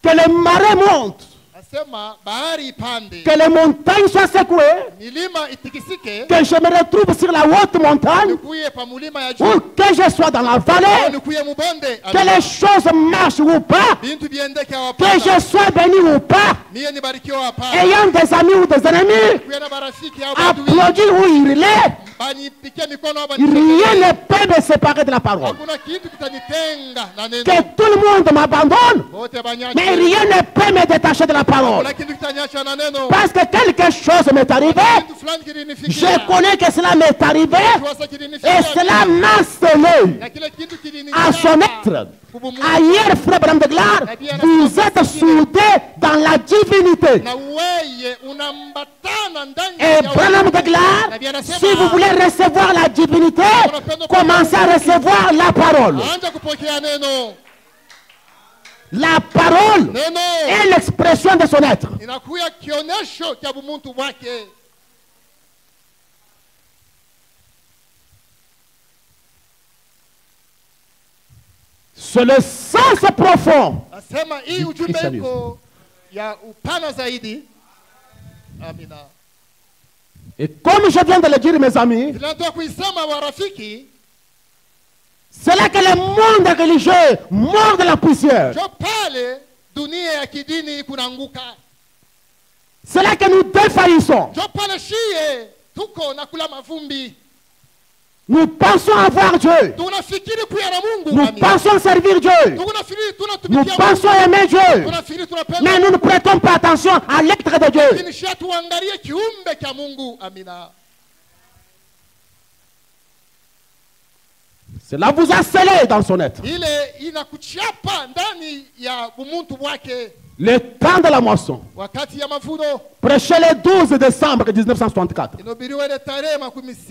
Que les marées montent, que les montagnes soient secouées, que je me retrouve sur la haute montagne, ou que je sois dans la vallée, que les choses marchent ou pas, que je sois béni ou pas, ayant des amis ou des ennemis, applaudis ou hurler, Rien ne peut me séparer de la parole. Que tout le monde m'abandonne, mais rien ne peut me détacher de la parole. Parce que quelque chose m'est arrivé, je connais que cela m'est arrivé, et cela m'a scellé à son être. Ailleurs, frère Branham de Gloire, vous êtes soudés dans la divinité. Et Branham de Gloire, si vous voulez recevoir la divinité, commencez à recevoir la parole. La parole est l'expression de son être. C'est le sens profond du christianisme. Et comme je viens de le dire, mes amis, c'est là que le monde religieux mord de la poussière. C'est là que nous défaillissons. Nous pensons avoir Dieu. Nous pensons servir Dieu. Nous pensons aimer Dieu. Mais nous ne prêtons pas attention à l'être de Dieu. Cela vous a scellé dans son être. Le temps de la moisson. Prêché le 12 décembre 1964.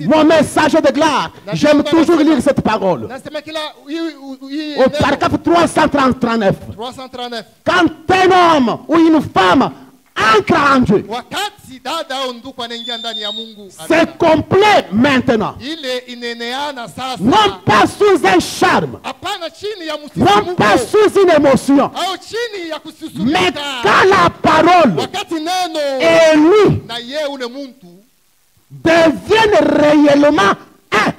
Mon message de gloire. J'aime toujours lire cette parole. Au paragraphe 339. Quand un homme ou une femme entre en Dieu, c'est complet maintenant. Non pas sous un charme, non pas sous une émotion, mais quand la parole et lui deviennent réellement un.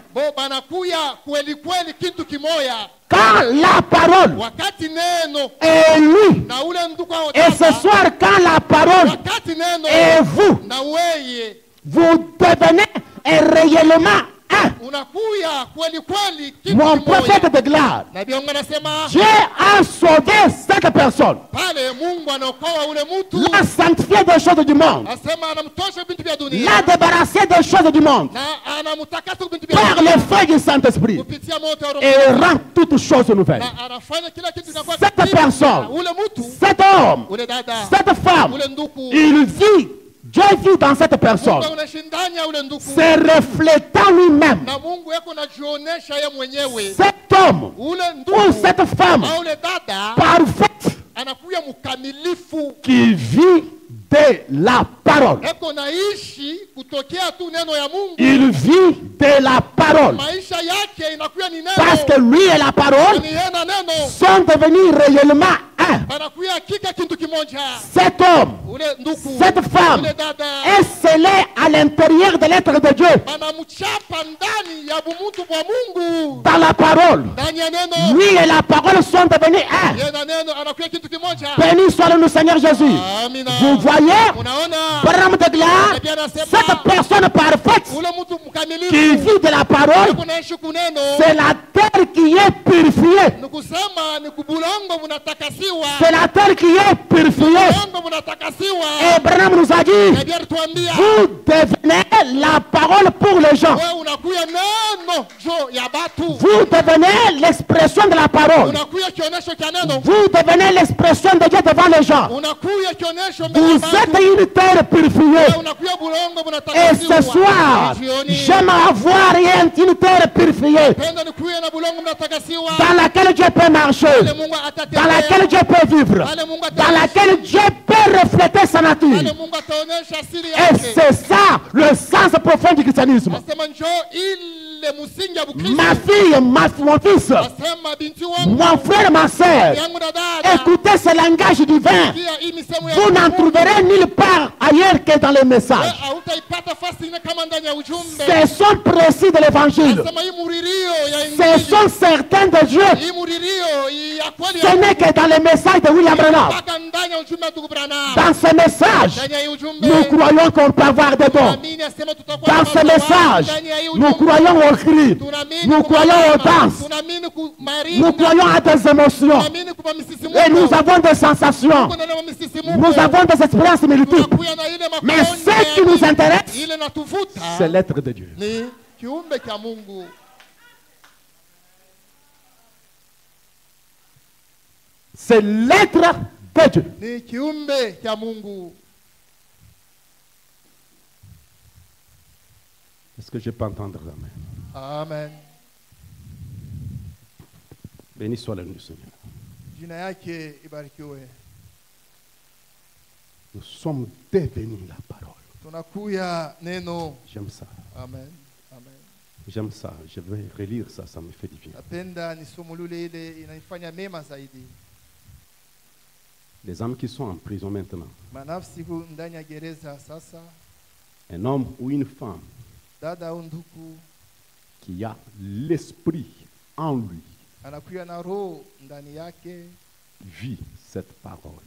Quand la parole est lui, et ce soir quand la parole est vous, vous devenez réellement un. Mon prophète de gloire, Dieu a sauvé cette personne, l'a sanctifié des choses du monde, l'a débarrassé des choses du monde par le feu du Saint-Esprit et rend toutes choses nouvelles. Cette personne, cet homme, cette femme, il vit, Dieu vit dans cette personne, c'est reflétant lui-même. Cet homme ou cette femme parfaite qui vit de la parole. Il vit de la parole. Parce que lui et la parole sont devenus réellement un. Cet homme, cette femme est scellé à l'intérieur de l'être de Dieu. Dans la parole, lui et la parole sont devenus un. Béni soit le Seigneur Jésus. Vous voyez, Branham de gloire, cette personne parfaite qui vit de la parole, c'est la terre qui est purifiée. C'est la terre qui est purifiée. Et Branham nous a dit, vous devenez la parole pour les gens. Vous devenez l'expression de la parole. Vous devenez l'expression de Dieu devant les gens. Vous êtes une terre purifiée. Et ce soir, j'aime avoir une terre purifiée dans laquelle Dieu peut marcher, dans laquelle Dieu peut vivre, dans laquelle Dieu peut refléter sa nature. Et c'est ça le sens profond du christianisme. Ma fille, mon fils, mon frère, ma soeur, écoutez ce langage divin. Vous n'en trouverez nulle part ailleurs que dans les messages. Ce sont précis de l'évangile. Ce sont certains de Dieu. Ce n'est que dans les messages de William Branham. Dans ce message, nous croyons qu'on peut avoir des dons. Dans ce message, nous croyons au cri. Nous croyons aux danses. Nous croyons à des émotions. Et nous avons des sensations. Nous avons des expériences multiples. Mais ce qui nous intéresse, c'est l'être de Dieu. C'est l'être de Dieu. Est-ce que je peux entendre amen? Amen. Béni soit le nom du Seigneur. Nous sommes devenus la parole. J'aime ça. Amen. Amen. J'aime ça. Je vais relire ça, ça me fait du bien. Les âmes qui sont en prison maintenant. Un homme ou une femme qui a l'esprit en lui vit cette parole.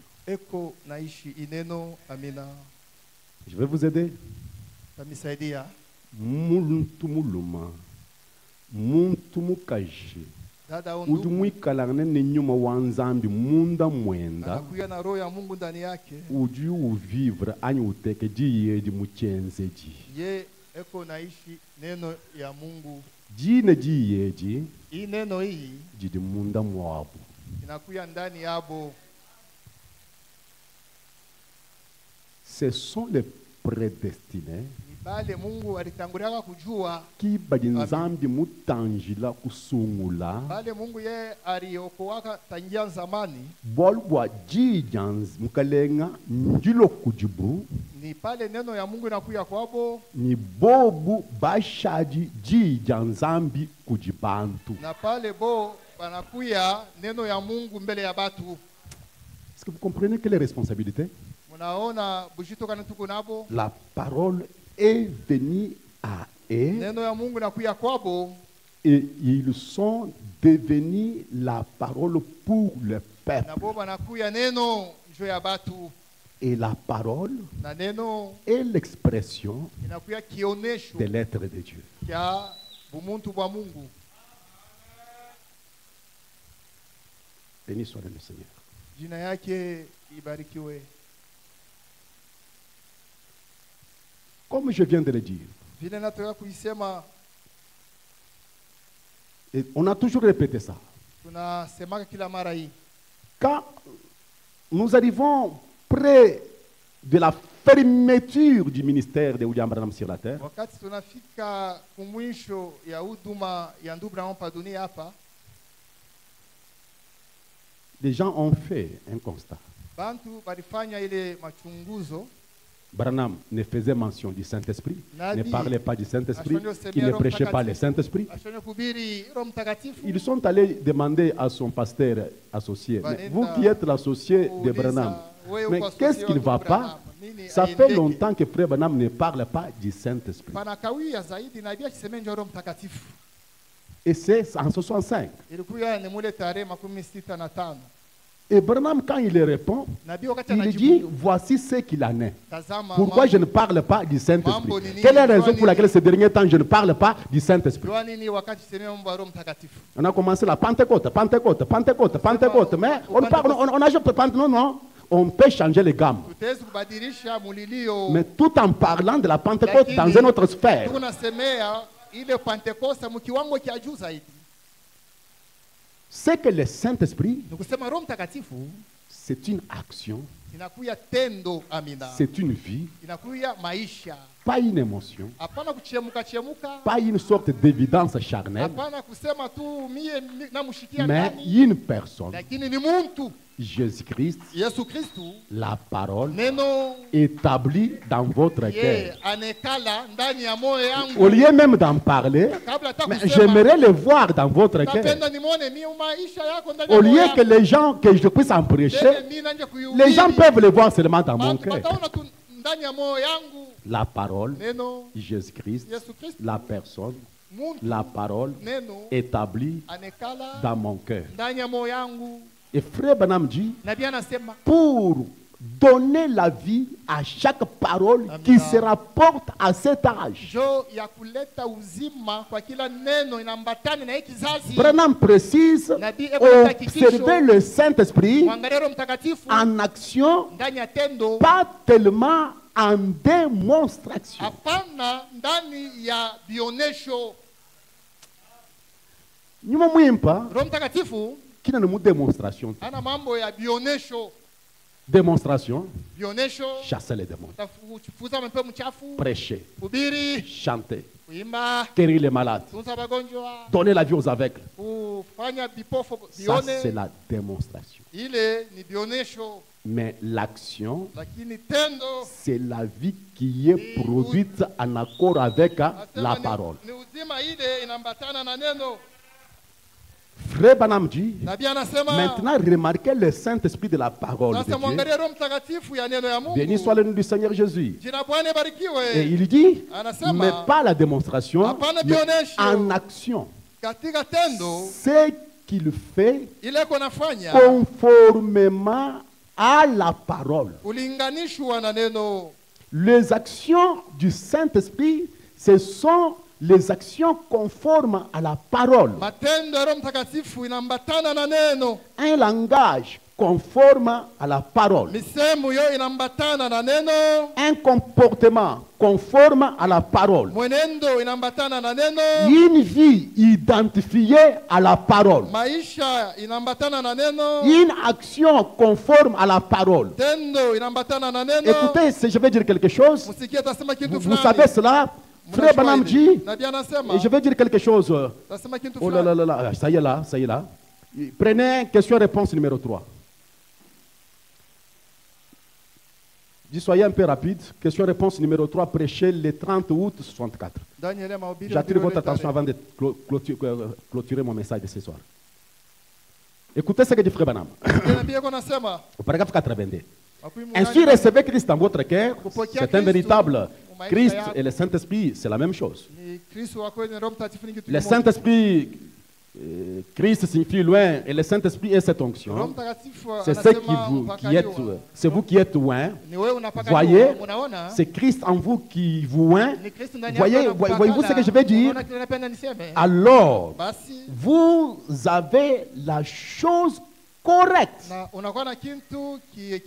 Je vais vous aider. Muntu muluma, muntu mukaji, udumui kalane nenyuma wanzambi munda mwenda, uju uvivre ani uteke jiye di muchenze ji. Ji ne jiye ji, ji di munda mwabu. Ce sont les prédestinés qui badinzambi mutangila kusungula bolwa jijans mukalenga njilo kujibu ni bobu bashaji jijanzambi kujibantu. Est-ce que vous comprenez quelle est la responsabilité? La parole est venue à eux et ils sont devenus la parole pour le peuple. Et la parole est l'expression de l'être de Dieu. Béni soit le Seigneur. Comme je viens de le dire, et on a toujours répété ça. Quand nous arrivons près de la fermeture du ministère de William Branham sur la terre, les gens ont fait un constat. Branham ne faisait mention du Saint-Esprit, ne parlait pas du Saint-Esprit, il ne prêchait pas le Saint-Esprit. Ils sont allés demander à son pasteur associé, mais vous qui êtes l'associé de Branham, mais qu'est-ce qu'il ne va pas? Ça fait longtemps que Frère Branham ne parle pas du Saint-Esprit. Et c'est en 65. Et Branham, quand il répond, il dit, voici ce qu'il en est. Pourquoi je ne parle pas du Saint-Esprit? Quelle est la raison pour laquelle ces derniers temps, je ne parle pas du Saint-Esprit? On a commencé la Pentecôte, mais on parle, on ajoute Pentecôte, non. On peut changer les gammes. Mais tout en parlant de la Pentecôte dans une autre sphère. C'est que le Saint-Esprit, c'est une action, c'est une vie, pas une émotion, pas une sorte d'évidence charnelle, mais une personne. Jésus-Christ, la parole établie dans votre cœur. Au lieu même d'en parler, mais j'aimerais le voir dans votre cœur. Au lieu que les gens, que je puisse en prêcher, les gens peuvent le voir seulement dans mon cœur. La parole, Jésus-Christ, la personne, la parole établie dans mon cœur. Et Frère Branham dit, nabii anasema pour donner la vie à chaque parole qui se rapporte à cet âge. jo ya kuleta uzima kwa kila neno inambatana na hiki kizazi. Branham précise, Nabii eko hakikisho, observer le Saint-Esprit mwangalie Roho Mtakatifu en action, ndani ya tendo, pas tellement en démonstration. hapana ndani ya bionesho. Nyuma mwimpa Roho Mtakatifu kina ni mu démonstration. ana mambo ya bionesho. Démonstration, Bionesho chasser les démons, kufuza mapepo mchafu, prêcher, kuhubiri, chanter, kuimba, guérir les malades, kutunza wagonjwa, donner la vie aux aveugles. kufanya vipofu Ça, c'est vione. la démonstration. Ile ni bionesho, Mais l'action, lakini tendo c'est la vie qui est produite en accord avec la nasema parole. ni uzima ile inambatana na neno. Frère Branham dit, Nabii anasema maintenant remarquez le Saint-Esprit de la parole de sasa Dieu. mwangalie Roho Mtakatifu ya neno ya Mungu. Béni soit le nom du Seigneur Jésus. Jina Bwana Et barikiwe. il dit, Anasema mais pas la démonstration, hapana mais bionesho. en action. Katika tendo Ce qu'il fait ile konafanya conformément à la parole. kulinganishwa na neno. Les actions du Saint-Esprit, ce sont les actions conformes à la parole. Matendo ya Roho Mtakatifu inambatana na neno. Un langage conforme à la parole. Misemo yo inambatana na neno. Un comportement conforme à la parole. Mwenendo inambatana na neno. Une vie identifiée à la parole. Maisha inambatana na neno. Une action conforme à la parole. Tendo inambatana na neno. Écoutez, si je vais dire quelque chose, Musikie tasema kitu vous fulani. savez cela, Frère Branham dit, Nabii anasema et je vais dire quelque chose. tasema kitu Oh là fulani. là là là, ça y est là. Prenez question-réponse numéro 3. Soyez un peu rapide. Question-réponse numéro 3, prêché le 30 août 64. Daniel mahubiri. J'attire votre attention avant de clôturer mon message de ce soir. Écoutez ce que dit Frère Branham. Nabii yako anasema Au paragraphe 82. akui Ainsi, munani recevez Christ dans votre cœur. C'est un véritable. Christ et le Saint-Esprit, c'est la même chose. ni Kristo wa kweli, Roho Mtakatifu ni kitu Le kimoja. Saint-Esprit, Christ signifie loin, et le Saint-Esprit est cette Roho onction. Mtakatifu C'est ce anasema qui êtes, c'est vous qui êtes loin. ni wewe unapaka Voyez, unaona c'est Christ en vous qui vous loin. ni Kristo ndani Voyez, yako anakupaka voyez-vous ce que je vais dire? unaona kile napenda niseme. Alors, Basi vous avez la chose correcte. na unakuwa na kitu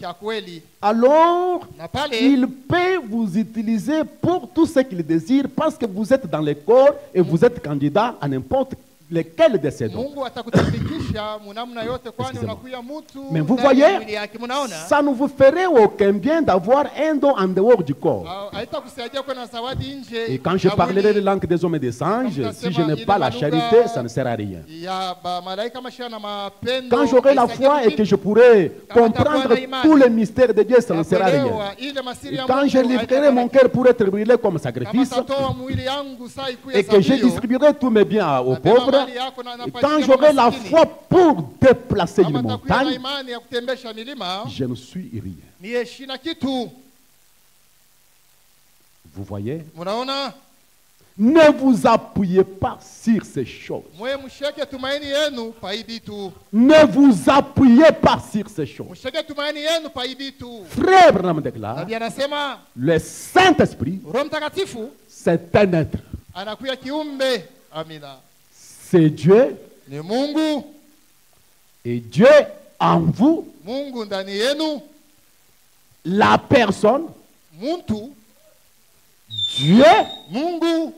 cha kweli Alors, na pale il peut vous utiliser pour tout ce qu'il désire parce que vous êtes dans le corps et vous êtes candidat à n'importe lequel de ces dons. Mungu atakutumikisha munamna yote, kwani Excusez-moi. unakuya mtu Mais vous ndani ya voyez, mwili yake. Munaona ça ne vous ferait aucun bien d'avoir un don en dehors du corps. haitakusaidia kuwa na zawadi nje Et quand je ya parlerai mwili les langues des hommes et des anges, si je n'ai pas la charité, ça ne sert à rien. ya malaika mashia na mapendo. Quand j'aurai la foi et que je pourrai comprendre tous les mystères de Dieu, ça ne sert à rien. Et quand je livrerai mon cœur pour être brûlé comme sacrifice, et que je distribuerai tous mes biens aux pauvres, et quand j'aurai la foi pour déplacer une montagne, je ne suis rien. Vous voyez? Munaona, Ne vous appuyez pas sur ces choses. mwe msheke tumaini yenu pa hii vitu. Ne vous appuyez pas sur ces choses. Msheke tumaini yenu pa hii vitu. Frère Branham déclare, Nabii anasema le Saint-Esprit, Roho Mtakatifu c'est un être. anakuya kiumbe. Amina. C'est Dieu, Ni Mungu, et Dieu en vous, Mungu ndani yenu, la personne, muntu, Dieu, Mungu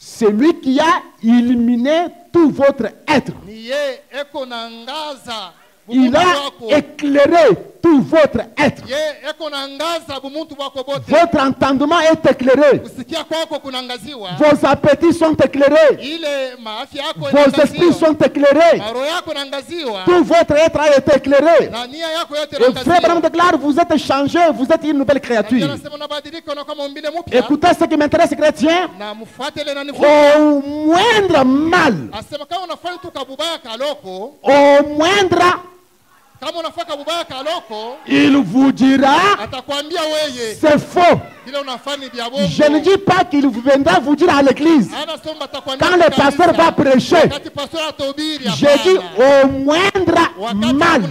celui qui a illuminé tout votre être. ni ye eko na ngaza Il bumuntu a wako. éclairé tout votre être. Ye eko na ngaza bumuntu wako bote. Votre entendement est éclairé. Kusikia kwako kunangaziwa. Vos appétits sont éclairés. Ile maafya yako Vos esprits sont éclairés. maro yako nangaziwa. Tout votre être a été éclairé. Na nia yako yote Et Frère Branham nangaziwa. déclare, vous êtes changé, vous êtes une nouvelle créature. Anasema unabadilika unakuwa maumbile mpya. Écoutez ce qui m'intéresse, chrétien. Na mfuatele na nifuate. Au moindre mal, Asema kama unafanya tu kabubaya kaloko, au moindre il vous dira c'est faux. Je ne dis pas qu'il viendra vous dire à l'église. Quand le pasteur va prêcher, je dis au moindre mal.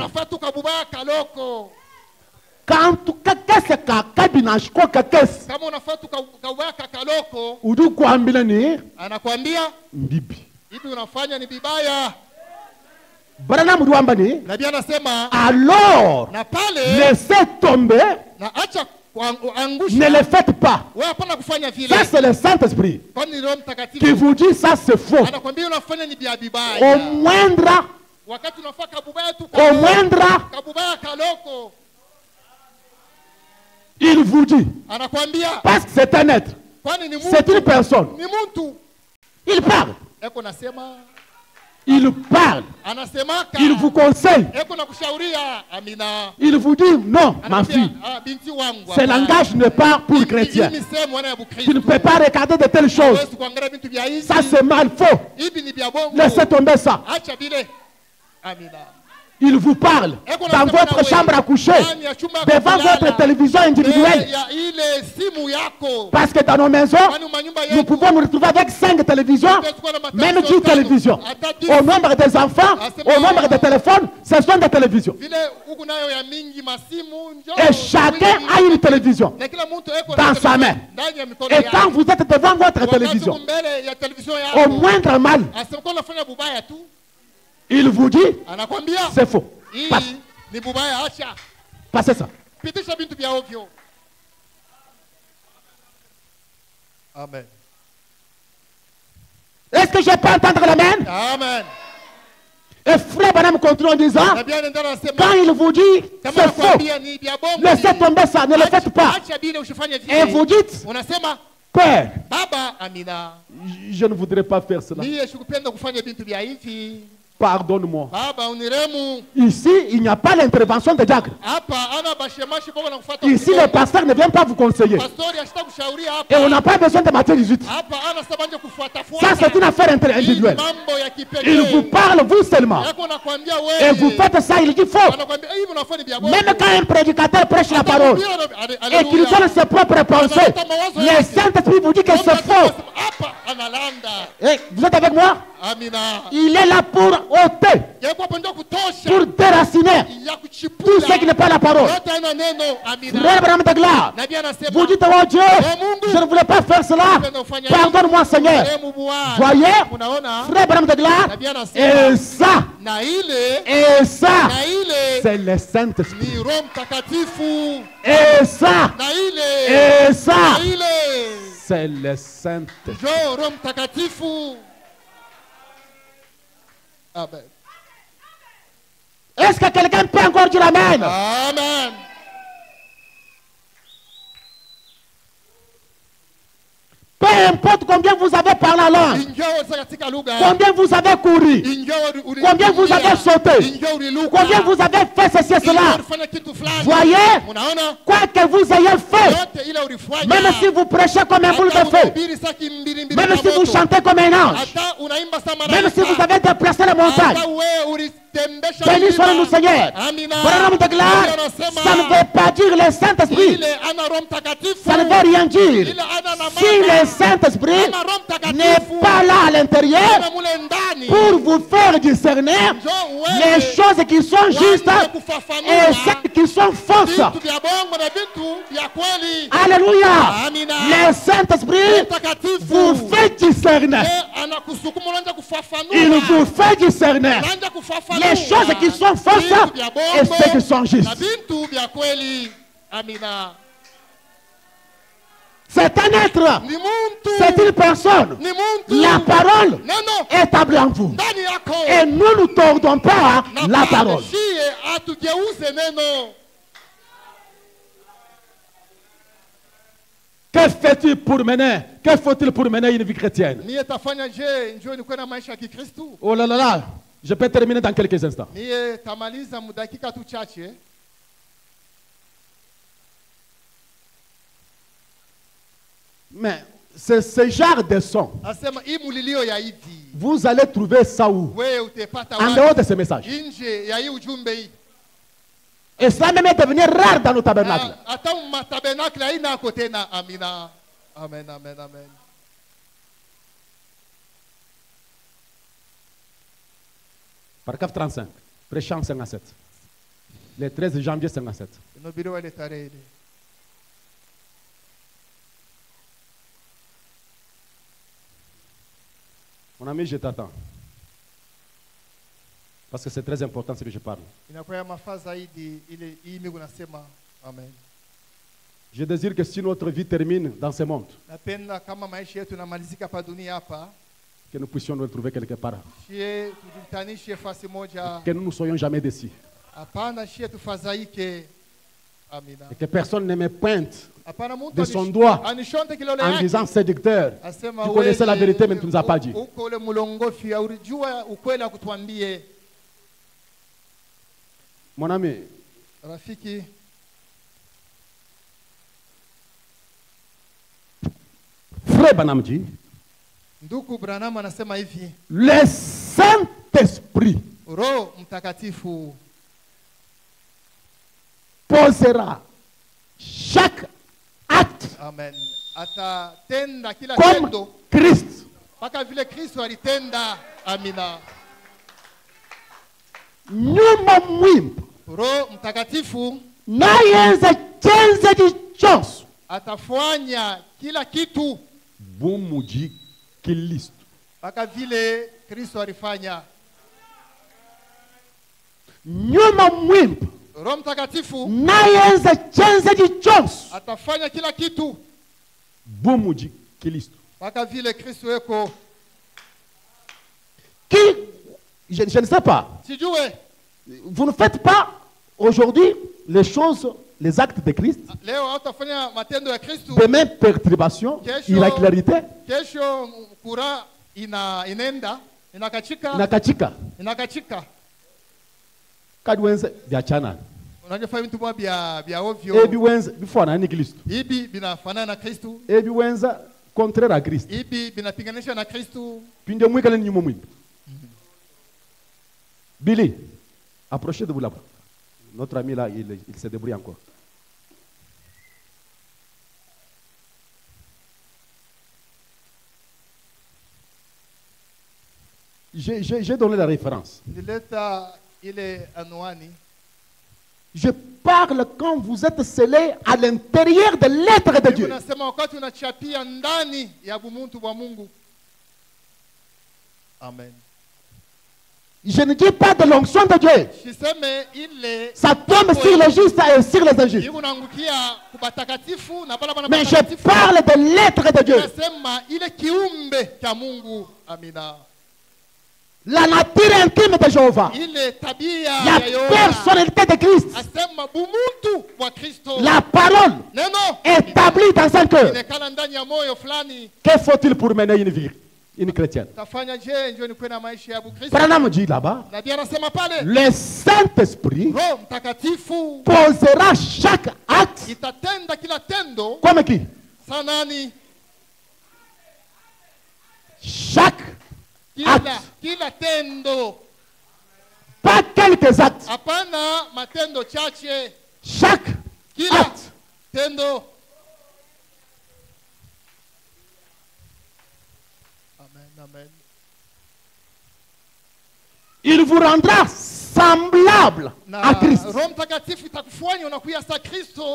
Quand qu'est-ce que kabinash ko kakes udu kuambia ni mbibi hivi unafanya ni bibaya. Branham duamba ni Nabii anasema alors na pale laissez tomber, na acha kuangusha, ne le faites pas. Wewe hapana kufanya vile. Ça c'est le Saint-Esprit Kwani Roho Mtakatifu qui vous dit ça c'est faux. anakuambia unafanya ni bibaya. Au moindre, Wakati unafanya kabubaya tu, au moindre, kabubaya kaloko, il vous dit, anakuambia parce que c'est un être, c'est une personne, ni mtu. il parle, Eko nasema il parle, anasemaka, il vous conseille, eko nakushauria. Amina. il vous dit non ma fille, binti wangu, ce langage n'est pas pour chrétien, tu ne peux pas regarder de telles choses, ça c'est mal, faux, laissez tomber ça. Acha bile. Amina. Il vous parle dans votre chambre à coucher, devant votre télévision individuelle. Parce que dans nos maisons, nous pouvons nous retrouver avec 5 télévisions, même 10 télévisions. Au nombre des enfants, au nombre des téléphones, ce sont des télévisions. Et chacun a une télévision dans sa main. Et quand vous êtes devant votre télévision, au moindre mal, il vous dit, c'est faux. Passez ça. Amen. Est-ce que je peux entendre l'amen? Amen. Et frère Branham continue en disant, quand il vous dit, c'est faux, laissez tomber ça, ne le faites pas. Et vous dites, Père, je ne voudrais pas faire cela. Pardonne-moi. Ici, il n'y a pas l'intervention de diacre. Ici, le pasteur ne vient pas vous conseiller. Et on n'a pas besoin de Matthieu 18. Ça, c'est une affaire individuelle. Il vous parle, vous seulement. Et vous faites ça, il dit faux. Même quand un prédicateur prêche la parole et qu'il donne ses propres pensées, le Saint-Esprit vous dit que c'est faux. Et vous êtes avec moi? Il est là pour ôter, pour déraciner tout ce qui n'est pas la parole. Frère Branham de gloire, vous dites, oh Dieu, je ne voulais pas faire cela. Pardonne-moi, Seigneur. Voyez, frère Branham de gloire, et ça, c'est le Saint-Esprit. Et ça, c'est le Saint-Esprit. Amen. Est-ce que quelqu'un peut encore dire Amen? Amen. Peu importe combien vous avez parlé la langue, combien vous avez couru, combien vous avez sauté, combien vous avez fait ceci et cela, voyez, quoi que vous ayez fait, même si vous prêchez comme un boule de feu, même si vous chantez comme un ange, même si vous avez déplacé les montagnes, béni soit-nous Seigneur. Branham de gloire, ça ne veut pas dire le Saint-Esprit, ça ne veut rien dire. Si le Saint-Esprit n'est pas là à l'intérieur pour vous faire discerner les choses qui sont justes et celles qui sont fausses. Alléluia. Le Saint-Esprit vous fait discerner. Il vous fait discerner les choses qui sont fausses et celles qui sont justes. C'est un être, c'est une personne. La parole est établie en vous. Et nous ne tordons pas la parole. Que fais-tu pour mener? Que faut-il pour mener une vie chrétienne? Oh là là là, je peux terminer dans quelques instants. Mais c'est ce genre de son. Vous allez trouver ça où? En dehors de ce message. Et cela même est devenu rare dans nos tabernacles. Amina. Amen, amen, amen. Paragraphe 35, Préchant 57. Le 13 janvier 57. Mon ami, je t'attends. Parce que c'est très important ce que je parle. Je désire que si notre vie termine dans ce monde, que nous puissions nous retrouver quelque part. Que nous ne soyons jamais déçus. Et que personne ne me pointe de son doigt en disant séducteur. Tu connaissais la vérité mais tu ne nous as pas dit. Mon ami, Frère Branham dit, le Saint-Esprit posera chaque acte Amen. comme Christ. Nyuma mwimba nayenza chenza chichonso atafanya kila kitu bumuji Kristo mpaka vile Kristo alifanya. Nyuma mwimba Roho Mtakatifu nayenza chenza chichonso atafanya kila kitu bumuji Kristo mpaka vile Kristo yeko. Je ne sais pas. Sijue. Vous ne faites pas aujourd'hui les choses, les actes de Christ. Demain, perturbation, irrégularité. Inakachika. Kadwenze biachana. Ebi wenza bifana na Kristo. Ibi binafanana na Kristo. Ebi wenza contraire à Christ. Ibi binapinganisha na Kristo. Puis ndio mwikale nyuma mwimba. Billy, approchez de vous là-bas. Notre ami là, il se débrouille encore. J'ai donné la référence. Je parle quand vous êtes scellés à l'intérieur de l'être de Dieu. Amen. Je ne dis pas de l'onction de Dieu. Ça tombe sur les justes et sur les injustes. Mais je parle de l'être de Dieu. La nature intime de Jéhovah. La personnalité de Christ. La parole établie dans un cœur. Que faut-il pour mener une vie? Une chrétienne. Branham dit là-bas, le Saint-Esprit posera chaque acte comme qui? Chaque acte. Pas quelques actes. Chaque acte. Amen. Il vous rendra semblable à Christ.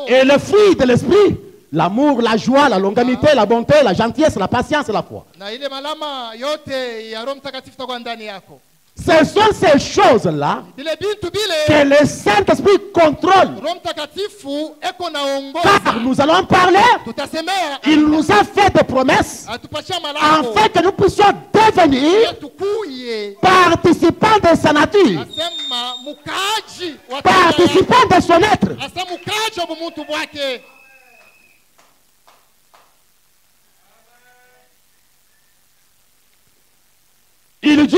Et le fruit de l'esprit, l'amour, la joie, la longanimité, la bonté, la gentillesse, la patience et la foi. Ce sont ces choses-là que le Saint-Esprit contrôle. Car nous allons parler, il nous a fait des promesses afin que nous puissions devenir participants de sa nature, participants de son être. Il dit,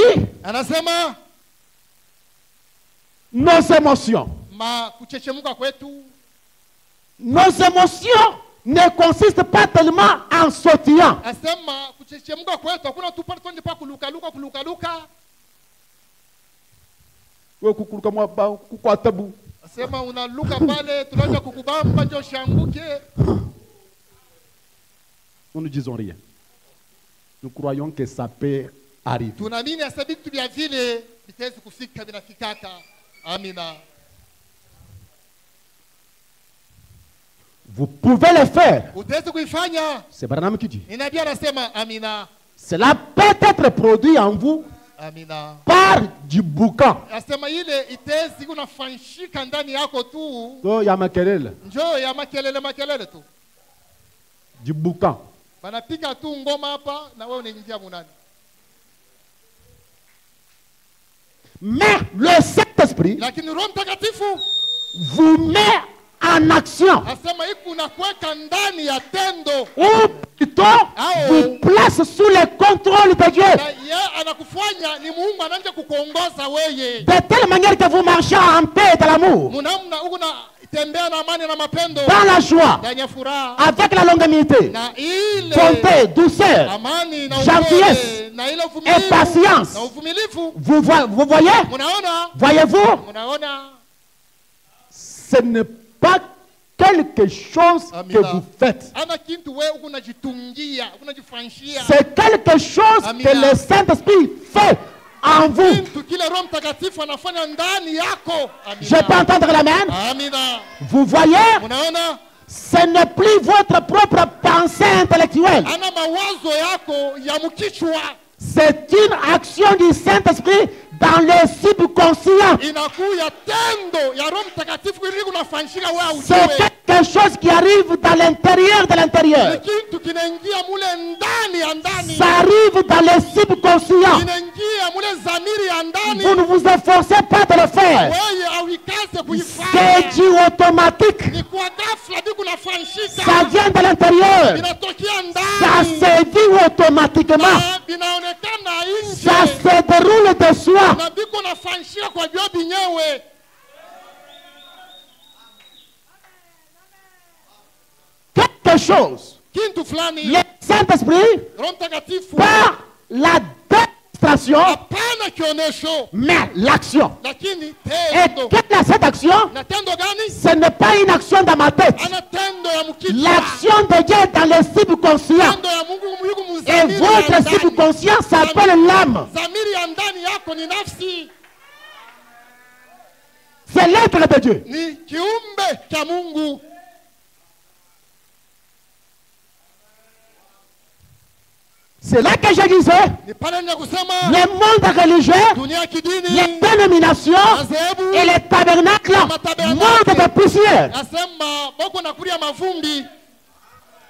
nos émotions ne consistent pas tellement en sautillant. Sema unaluka pale tunaanza kukubamba ndio shanguke. Nous ne disons rien. Nous croyons que ça peut arriver. Tunaamini hasa vitu vya vile vitaweza kufika vinafikaka. Amina. Vous pouvez le faire. Utaweza kuifanya. C'est Branham qui dit. Ni nabii anasema amina. Cela peut être produit en vous Amina. par du boucan. Asema ile itezi kunafanshika ndani yako tu. So ya makelele. Njoo ya makelele tu. Du boucan. Banapika tu ngoma hapa na wewe unaingia munani. Mais le Saint-Esprit Lakini Roho Mtakatifu vous met en action. asema hiki unakuweka ndani ya tendo. Ou plutôt vous place sous le contrôle de Dieu. Na yeye anakufanya ni Mungu anaanza kukuongoza wewe. De telle manière que vous marchez en paix et dans l'amour. Munamna uko na tembea na amani na mapendo. Dans la joie. Ndani ya furaha. Avec la longanimité. Na ile Bonté, douceur. amani na Gentillesse. na ile uvumilivu. Et patience. Na uvumilivu. Vous voyez? Munaona? Voyez-vous? Munaona? Ce n'est pas quelque chose que vous faites. Ana kintu wewe unajitungia, unajifanyia. C'est quelque chose que le Saint-Esprit fait en vous. Kintu kile Roho Mtakatifu anafanya ndani yako. Je peux entendre l'amen? Amina. Vous voyez? Munaona? Ce n'est plus votre propre pensée intellectuelle. Ana mawazo yako ya mkichwa. C'est une action du Saint-Esprit dans le subconscient. Inakuya tendo ya Roho Mtakatifu ili kunafanyika wewe ujue. C'est quelque chose qui arrive dans l'intérieur de l'intérieur. Kitu kinaingia mule ndani ya ndani. Ça arrive dans le subconscient. Inaingia mule zamiri ya ndani. Vous ne vous efforcez pas de le faire. Wewe auikaze kuifanya. C'est du automatique. Ni kwa ghafla biku nafanyika. Ça vient de l'intérieur. Inatokea ndani. Ça se vit automatiquement. Binaonekana nje. Ça se déroule de soi. Na biko nafanyika kwa jua binyewe. Quelque chose. Kintu fulani. Le Saint-Esprit, Roho Mtakatifu. par la démonstration, Hapana kionesho. mais l'action. Lakini Et tendo. quelle est cette action? Na tendo gani? Ce n'est pas une action dans ma tête. Ana tendo ya mkichwa. L'action de Dieu est dans le subconscient. Tendo ya Mungu yuko Et mzamiri ya votre ndani. subconscient s'appelle l'âme. Zamiri ya ndani yako ni nafsi. C'est l'être de Dieu. Ni kiumbe cha Mungu. C'est là que je disais, Ni pale nina kusema le monde religieux, dunia kidini. les dénominations Madhehebu. et les tabernacles, monde de poussière, Asema boko nakulia mavumbi.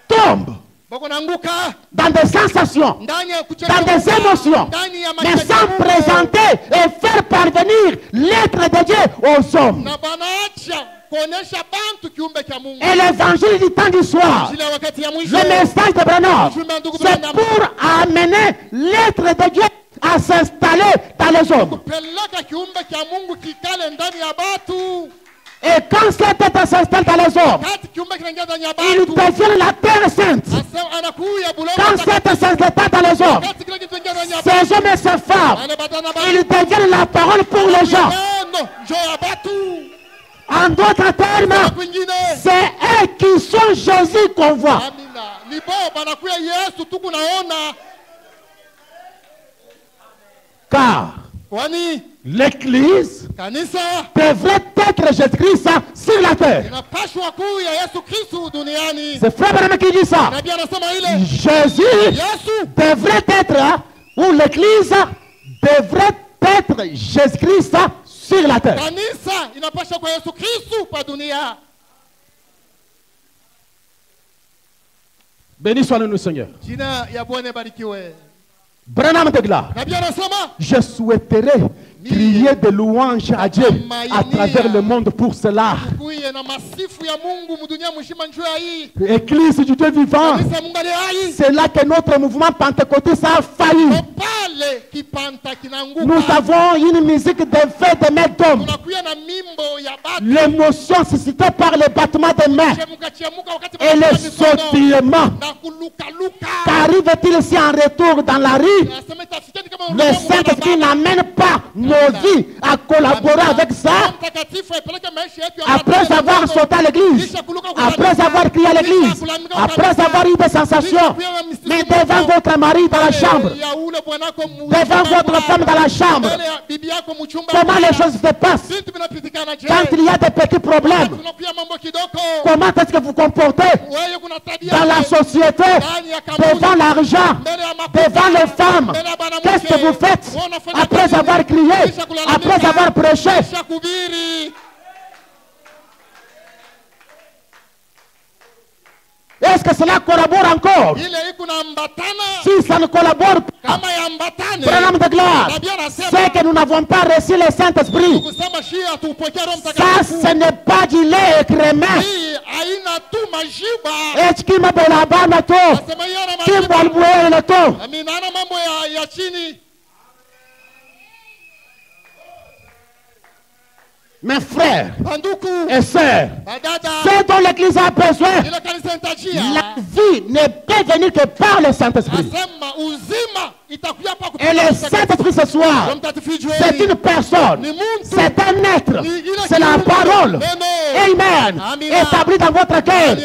tombent Boko naanguka dans des sensations, ndani ya dans des émotions, ndani ya mais sans présenter et faire parvenir l'être de Dieu aux hommes. na banaacha kuonesha bantu kiumbe cha Mungu. Et l'évangile du temps du soir, Ile wakati ya mwisho. le message de Branham, c'est pour amener l'être de Dieu à s'installer dans les hommes. Peleka kiumbe cha Mungu kikale ndani ya batu. Et quand cet être s'installe dans les hommes, Kati kiumbe kinaingia ndani ya il batu. devient la terre sainte. Asema anakuya bulongo. Quand cet être s'installe dans les hommes, Kati kile kitu kingia ndani ya ces hommes et ces femmes, Anabatana ils deviennent la parole pour les gens. Neno njo ya batu. En d'autres termes, Kwingine. c'est eux qui sont Jésus qu'on voit. Amina. Ni bo banakuya Yesu tuku naona. Car Kwani l'Église kanisa devrait être Jésus-Christ sur la terre. inapashwa kuu ya Yesu Kristo duniani. C'est Frère Branham qui dit ça. Nabii anasema ile Jésus Yesu devrait être, ou l'Église devrait être Jésus-Christ sur la terre. kanisa inapasha kwa Yesu Kristo kwa dunia. Béni soit le Seigneur. Jina ya Bwana barikiwe. Branham déclare, Nabii anasema je souhaiterais crier de louanges à Dieu à travers le monde pour cela. kuya Église du Dieu vivant. C'est là que notre mouvement pentecôtiste a failli. Nous avons une musique de feu de mains d'hommes. L'émotion suscitée par le battement des mains et le sautillement. Qu'arrive-t-il si en retour dans la rue, le Saint-Esprit n'amène pas nos vies à collaborer avec ça? Après avoir sauté à l'église, après avoir crié à l'église, après avoir eu des sensations, mais devant votre mari dans la chambre, devant votre femme dans la chambre, comment les choses se passent? Quand il y a des petits problèmes, comment est-ce que vous comportez dans la société, devant l'argent, devant les femmes? Qu'est-ce que vous faites après avoir crié, après avoir prêché? Est-ce que cela collabore encore? Si ça ne collabore pas, Branham de gloire, c'est que nous n'avons pas reçu le Saint-Esprit. Ça, ce n'est pas du lait écrémé. Est-ce qu'il m'a de la bande à tout? Qui m'a le boué le tout? Mes frères et sœurs, ce dont l'Église a besoin, la vie ne peut venir que par le Saint-Esprit. Et le Saint-Esprit ce soir, c'est une personne, c'est un être, c'est la parole. Amen. Établie dans votre cœur,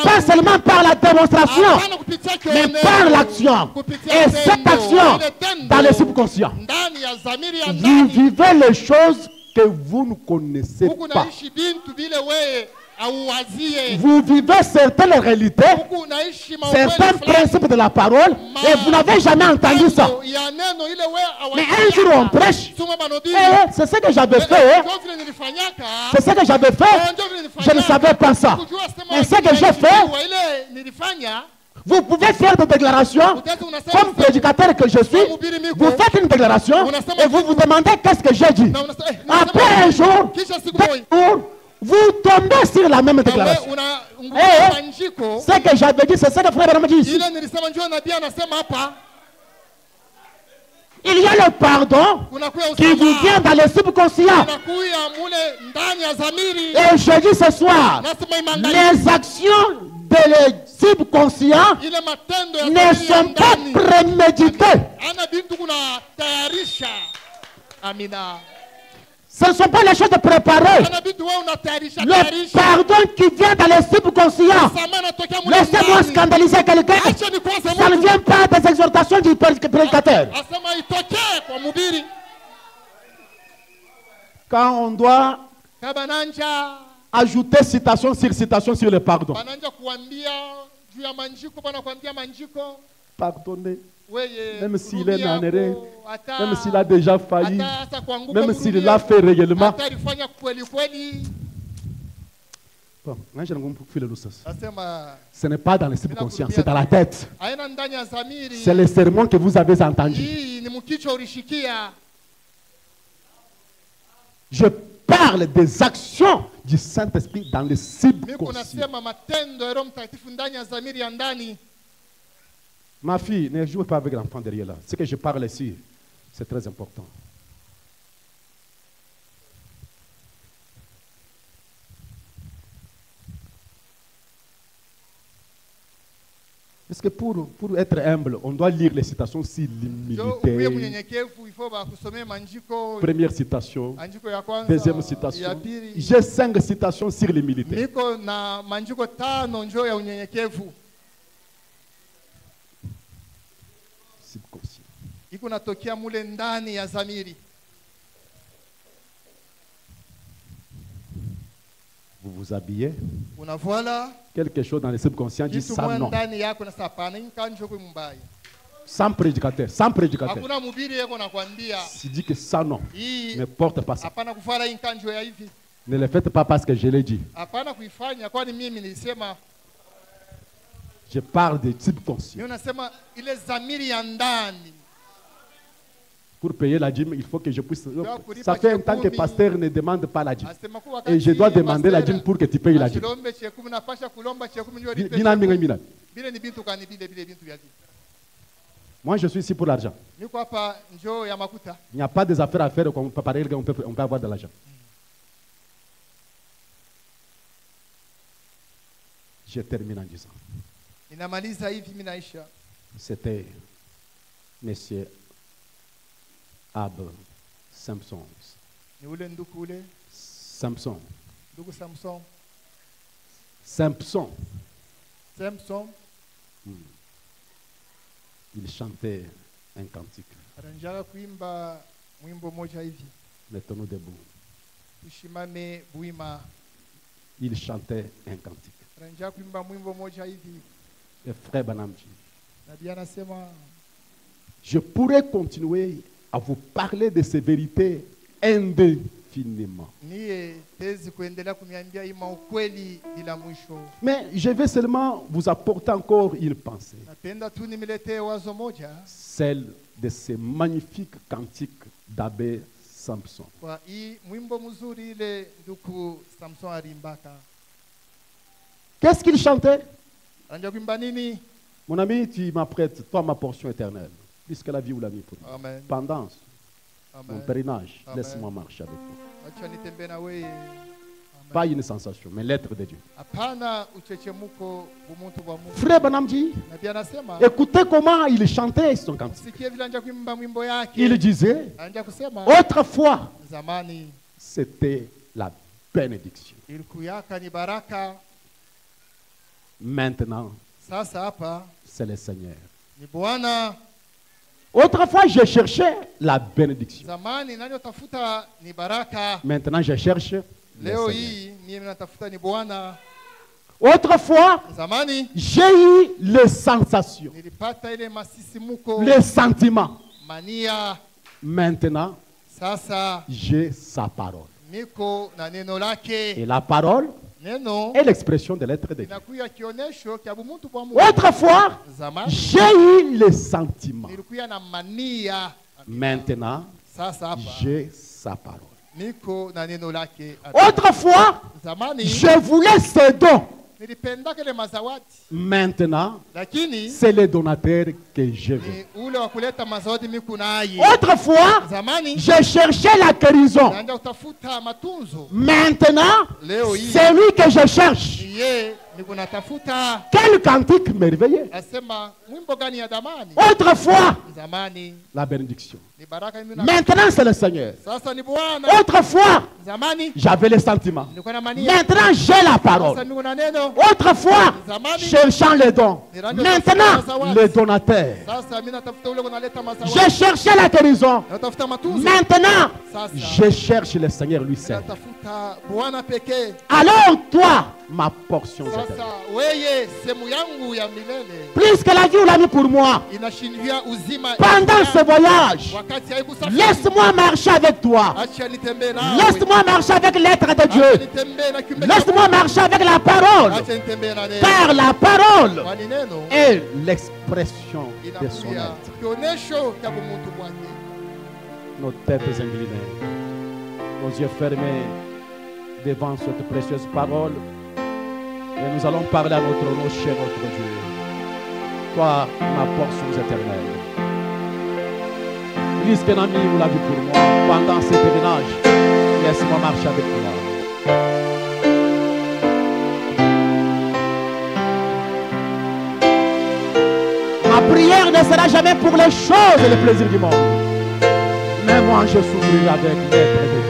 pas seulement par la démonstration, mais par l'action. Et cette action dans le subconscient. Vous vivez les choses que vous ne connaissez pas. Vous vivez certaines réalités, certains principes de la parole, et vous n'avez jamais entendu ça. Mais un jour on prêche, c'est ce que j'avais fait. C'est ce que j'avais fait. Je ne savais pas ça. Mais ce que j'ai fait, vous pouvez faire des déclarations, comme prédicateur que je suis, vous faites une déclaration et vous vous demandez qu'est-ce que j'ai dit. Après un jour, vous tombez sur la même déclaration. Ce que j'avais dit, c'est ce que frère Branham dit ici. Il y a le pardon qui vous vient dans le subconscient. Et je dis ce soir, les actions de le subconscient ne sont pas préméditées. Ce ne sont pas les choses préparées. Le pardon qui vient dans le subconscient. Laissez-moi scandaliser quelqu'un. Ça ne vient pas des exhortations du prédicateur. Quand on doit ajouter citation sur le pardon. Pardonnez. Même s'il est naneré, même s'il a déjà failli, même s'il l'a fait réellement. Bon, ce n'est pas dans le subconscient, c'est dans la tête. C'est le sermon que vous avez entendu. Je parle des actions du Saint-Esprit dans le subconscient. Ma fille, ne joue pas avec l'enfant derrière là. Ce que je parle ici, c'est très important. Parce que pour être humble, on doit lire les citations sur l'humilité. Première citation, deuxième citation. J'ai 5 citations sur l'humilité. Subconscient. Vous vous habillez. Quelque chose dans le subconscient dit ça non. Sans prédicateur, sans prédicateur. Il dit que ça non. Ne porte pas ça. Ne le faites pas parce que je l'ai dit. Je parle de subconscient. Pour payer la dîme, il faut que je puisse... Ça fait un temps que le pasteur ne demande pas la dîme. Et je dois demander la dîme pour que tu payes la dîme. Moi, je suis ici pour l'argent. Il n'y a pas des affaires à faire qu'on peut parler, on peut avoir de l'argent. Je termine en disant. C'était M. Ab Samson. Samson. Samson. Il chantait un cantique. Mettons-nous debout. Il chantait un cantique. Et frère Banamji, je pourrais continuer à vous parler de ces vérités indéfiniment. Mais je vais seulement vous apporter encore une pensée. Celle de ces magnifiques cantiques d'Abbé Samson. Qu'est-ce qu'il chantait? Mon ami, tu m'apprêtes, toi, ma portion éternelle, puisque la vie ou la vie pour moi. Pendant mon pèlerinage, laisse-moi marcher avec toi. Pas une sensation, mais l'être de Dieu. Frère Banamji, écoutez comment il chantait son cantique. Il disait, autrefois, c'était la bénédiction. Maintenant, c'est le Seigneur. Autrefois, je cherchais la bénédiction. Maintenant, je cherche le Seigneur. Autrefois, j'ai eu les sensations, les sentiments. Maintenant, j'ai sa parole. Et la parole est l'expression de l'être de Dieu. Autrefois, j'ai eu les sentiments. Maintenant, j'ai sa parole. Autrefois, je voulais ce don. Maintenant, c'est le donateur que je veux. Autrefois, je cherchais la guérison. Maintenant, c'est lui que je cherche. Quel cantique merveilleux. Autrefois, la bénédiction. Maintenant, c'est le Seigneur. Autrefois, j'avais les sentiments. Maintenant, j'ai la parole. Autrefois, cherchant les dons. Maintenant, le donateur. Je cherchais la guérison. Maintenant, je cherche le Seigneur lui seul. Alors, toi, ma portion éternelle. Plus que la vie ou la vie pour moi. Pendant ce voyage, laisse-moi marcher avec toi. Laisse-moi marcher avec l'être de Dieu. Laisse-moi marcher avec la parole. Car la parole est l'expression de son être. Nos têtes inclinées, nos yeux fermés devant cette précieuse parole. Et nous allons parler à notre rocher, notre Dieu. Toi, ma portion éternelle. Puisque un ami ou la vie pour moi, pendant ce pèlerinage, laisse-moi marcher avec toi. Ma prière ne sera jamais pour les choses et les plaisirs du monde. Mais moi, je souffrirai avec l'être de Dieu.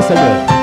Seigneur.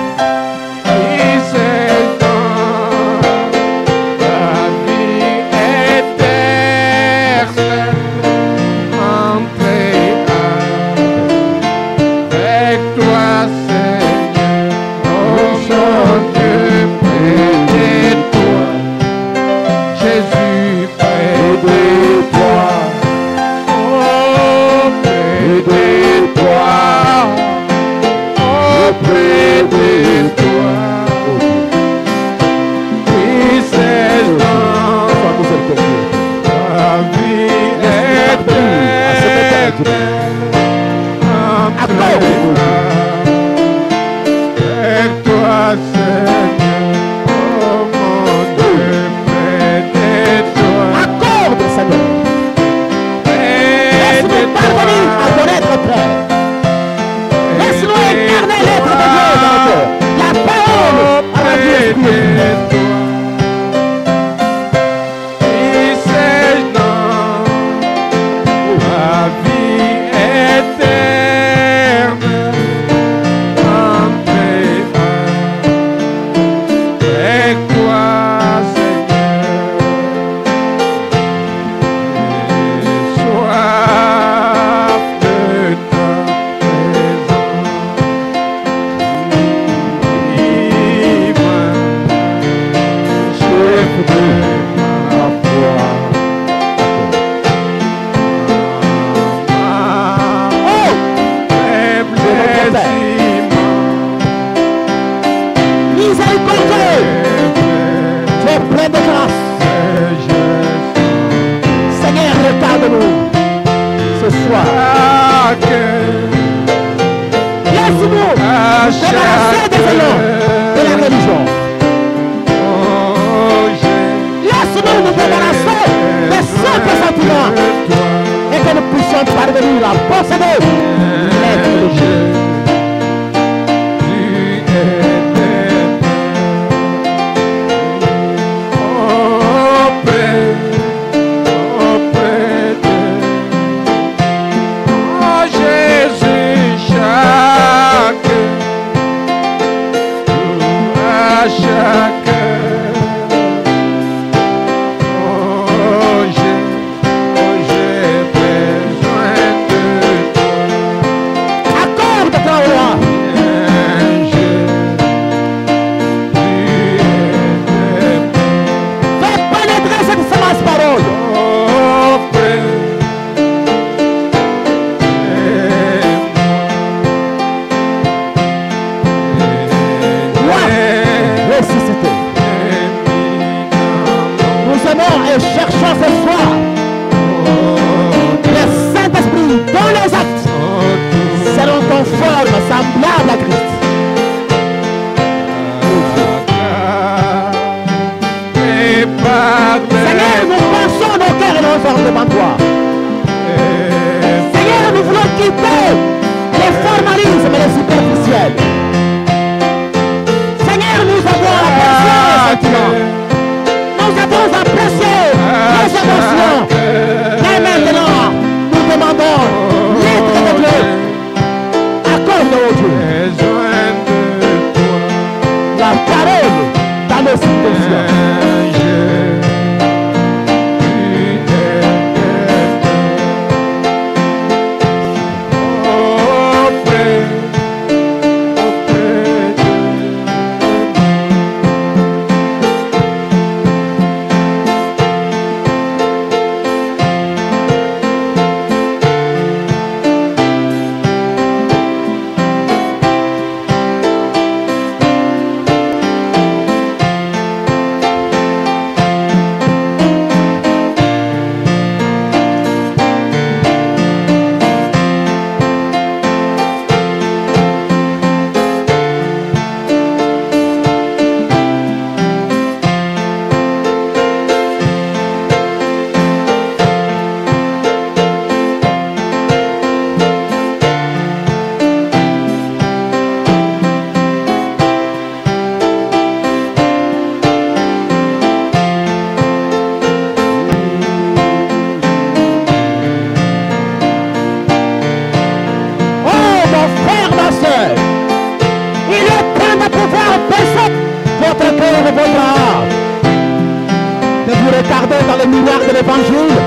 l'évangile.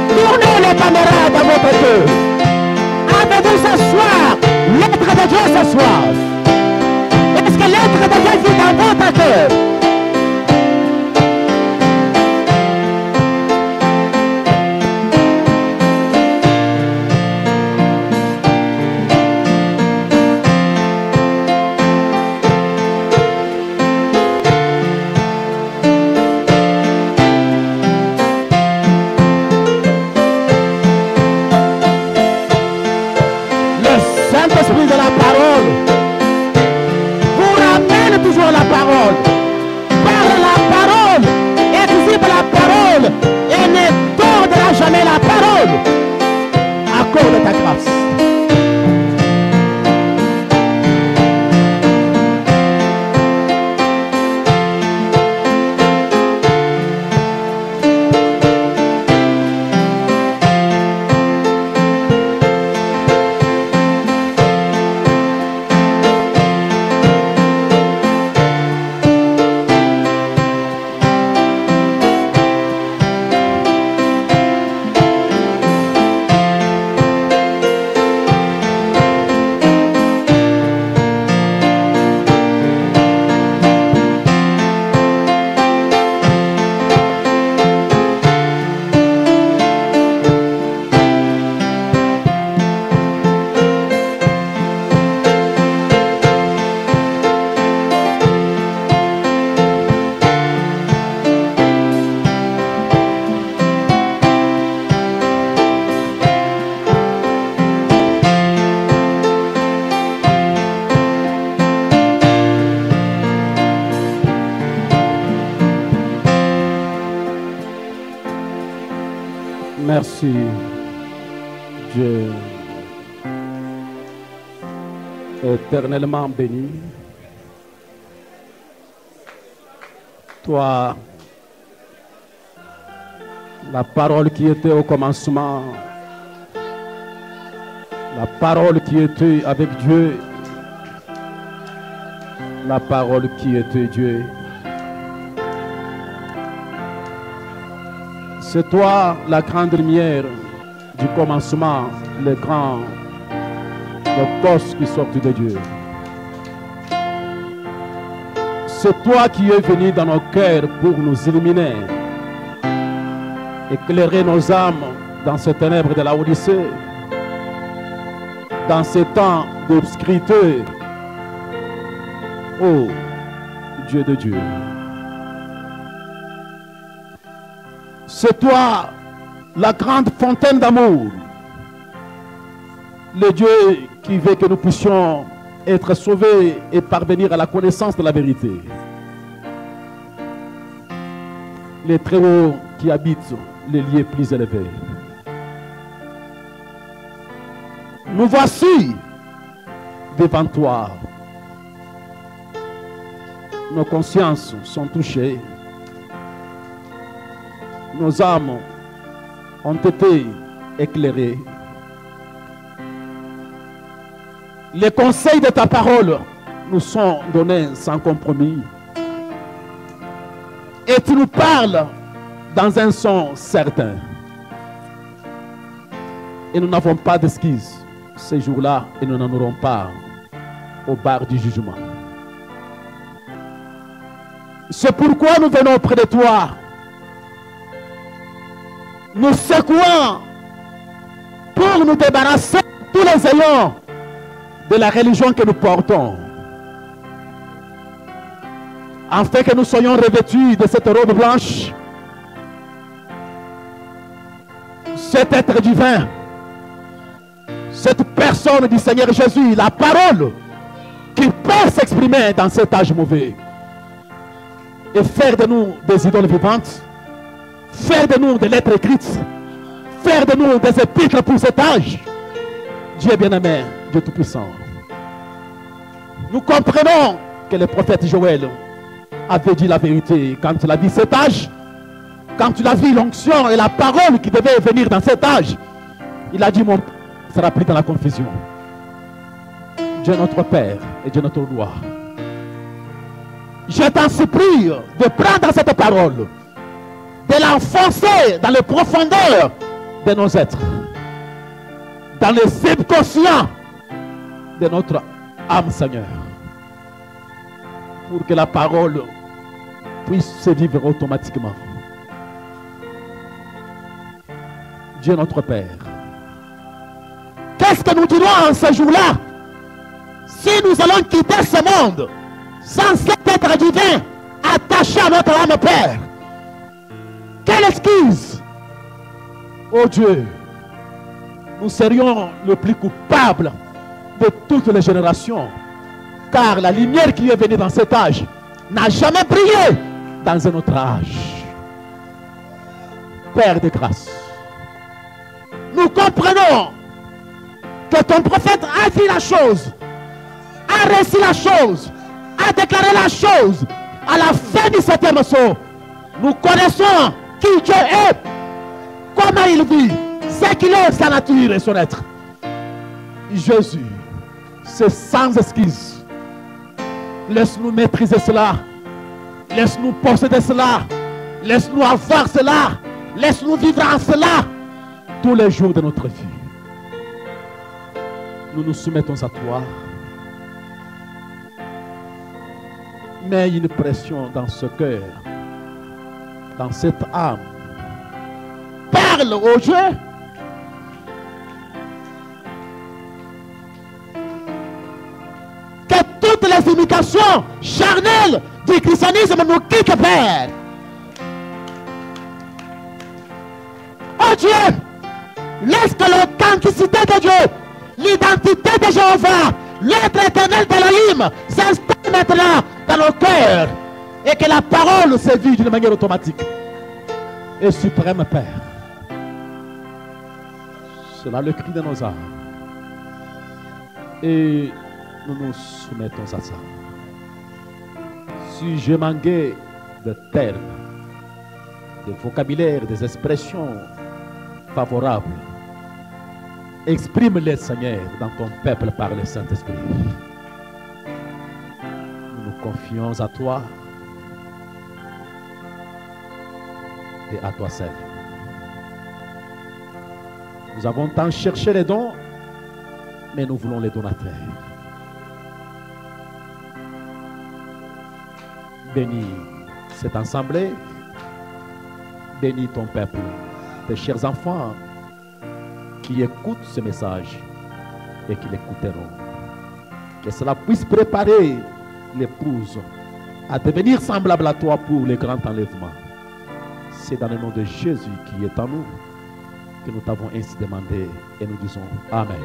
Tournez les caméras dans votre cœur. Avez-vous ce soir l'être de Dieu ce soir? Est-ce que l'être de Dieu vit dans votre cœur? Saint-Esprit de la parole vous ramène toujours la parole. Parle la parole, exhibe la parole et ne tordra jamais la parole. Accorde ta grâce. Merci, Dieu éternellement béni. Toi, la parole qui était au commencement, la parole qui était avec Dieu, la parole qui était Dieu. C'est toi la grande lumière du commencement, le cosme qui sort de Dieu. C'est toi qui es venu dans nos cœurs pour nous illuminer, éclairer nos âmes dans ces ténèbres de la Odyssée, dans ces temps d'obscurité. Oh, Dieu de Dieu. C'est toi, la grande fontaine d'amour, le Dieu qui veut que nous puissions être sauvés et parvenir à la connaissance de la vérité. Les très hauts qui habitent les lieux plus élevés. Nous voici devant toi. Nos consciences sont touchées. Nos âmes ont été éclairées. Les conseils de ta parole nous sont donnés sans compromis. Et tu nous parles dans un son certain. Et nous n'avons pas d'excuses ces jours-là et nous n'en aurons pas au bar du jugement. C'est pourquoi nous venons auprès de toi. Nous secouons pour nous débarrasser de tous les ayants de la religion que nous portons, afin que nous soyons revêtus de cette robe blanche, cet être divin, cette personne du Seigneur Jésus, la parole qui peut s'exprimer dans cet âge mauvais et faire de nous des idoles vivantes, faire de nous des lettres écrites, faire de nous des épîtres pour cet âge. Dieu bien-aimé, Dieu Tout-Puissant. Nous comprenons que le prophète Joël avait dit la vérité quand il a vu cet âge, quand il a vu l'onction et la parole qui devait venir dans cet âge. Il a dit, mon peuple sera pris dans la confusion. Dieu notre Père et Dieu notre roi. Je t'en supplie de prendre cette parole, de l'enfoncer dans les profondeurs de nos êtres, dans les subconscients de notre âme, Seigneur, pour que la parole puisse se vivre automatiquement. Dieu notre Père, qu'est-ce que nous dirons en ce jour-là si nous allons quitter ce monde sans cet être divin attaché à notre âme, Père? Quelle excuse? Oh Dieu, nous serions le plus coupable de toutes les générations, car la lumière qui est venue dans cet âge n'a jamais brillé dans un autre âge. Père de grâce, nous comprenons que ton prophète a dit la chose, a réussi la chose, a déclaré la chose. À la fin du 7e saut, nous connaissons qui Dieu est, comment il vit, ce qu'il est, sa nature et son être. Jésus, c'est sans excuse. Laisse-nous maîtriser cela. Laisse-nous posséder cela. Laisse-nous avoir cela. Laisse-nous vivre en cela tous les jours de notre vie. Nous nous soumettons à toi. Mets une pression dans ce cœur, dans cette âme. Parle au Dieu. Que toutes les imitations charnelles du christianisme nous quittent, Père. Oh Dieu, laisse que l'authenticité de Dieu, l'identité de Jéhovah, l'être éternel d'Elohim s'installe maintenant dans nos cœurs et que la parole se vit d'une manière automatique. Et suprême Père, c'est là le cri de nos âmes. Et nous nous soumettons à ça. Si je manquais de termes, de vocabulaire, des expressions favorables, exprime-les, Seigneur, dans ton peuple par le Saint-Esprit. Nous nous confions à toi et à toi seul. Nous avons tant cherché les dons, mais nous voulons les donateurs. Bénis cette assemblée, bénis ton peuple, tes chers enfants qui écoutent ce message et qui l'écouteront. Que cela puisse préparer l'épouse à devenir semblable à toi pour le grand enlèvement. C'est dans le nom de Jésus qui est en nous que nous t'avons ainsi demandé et nous disons Amen.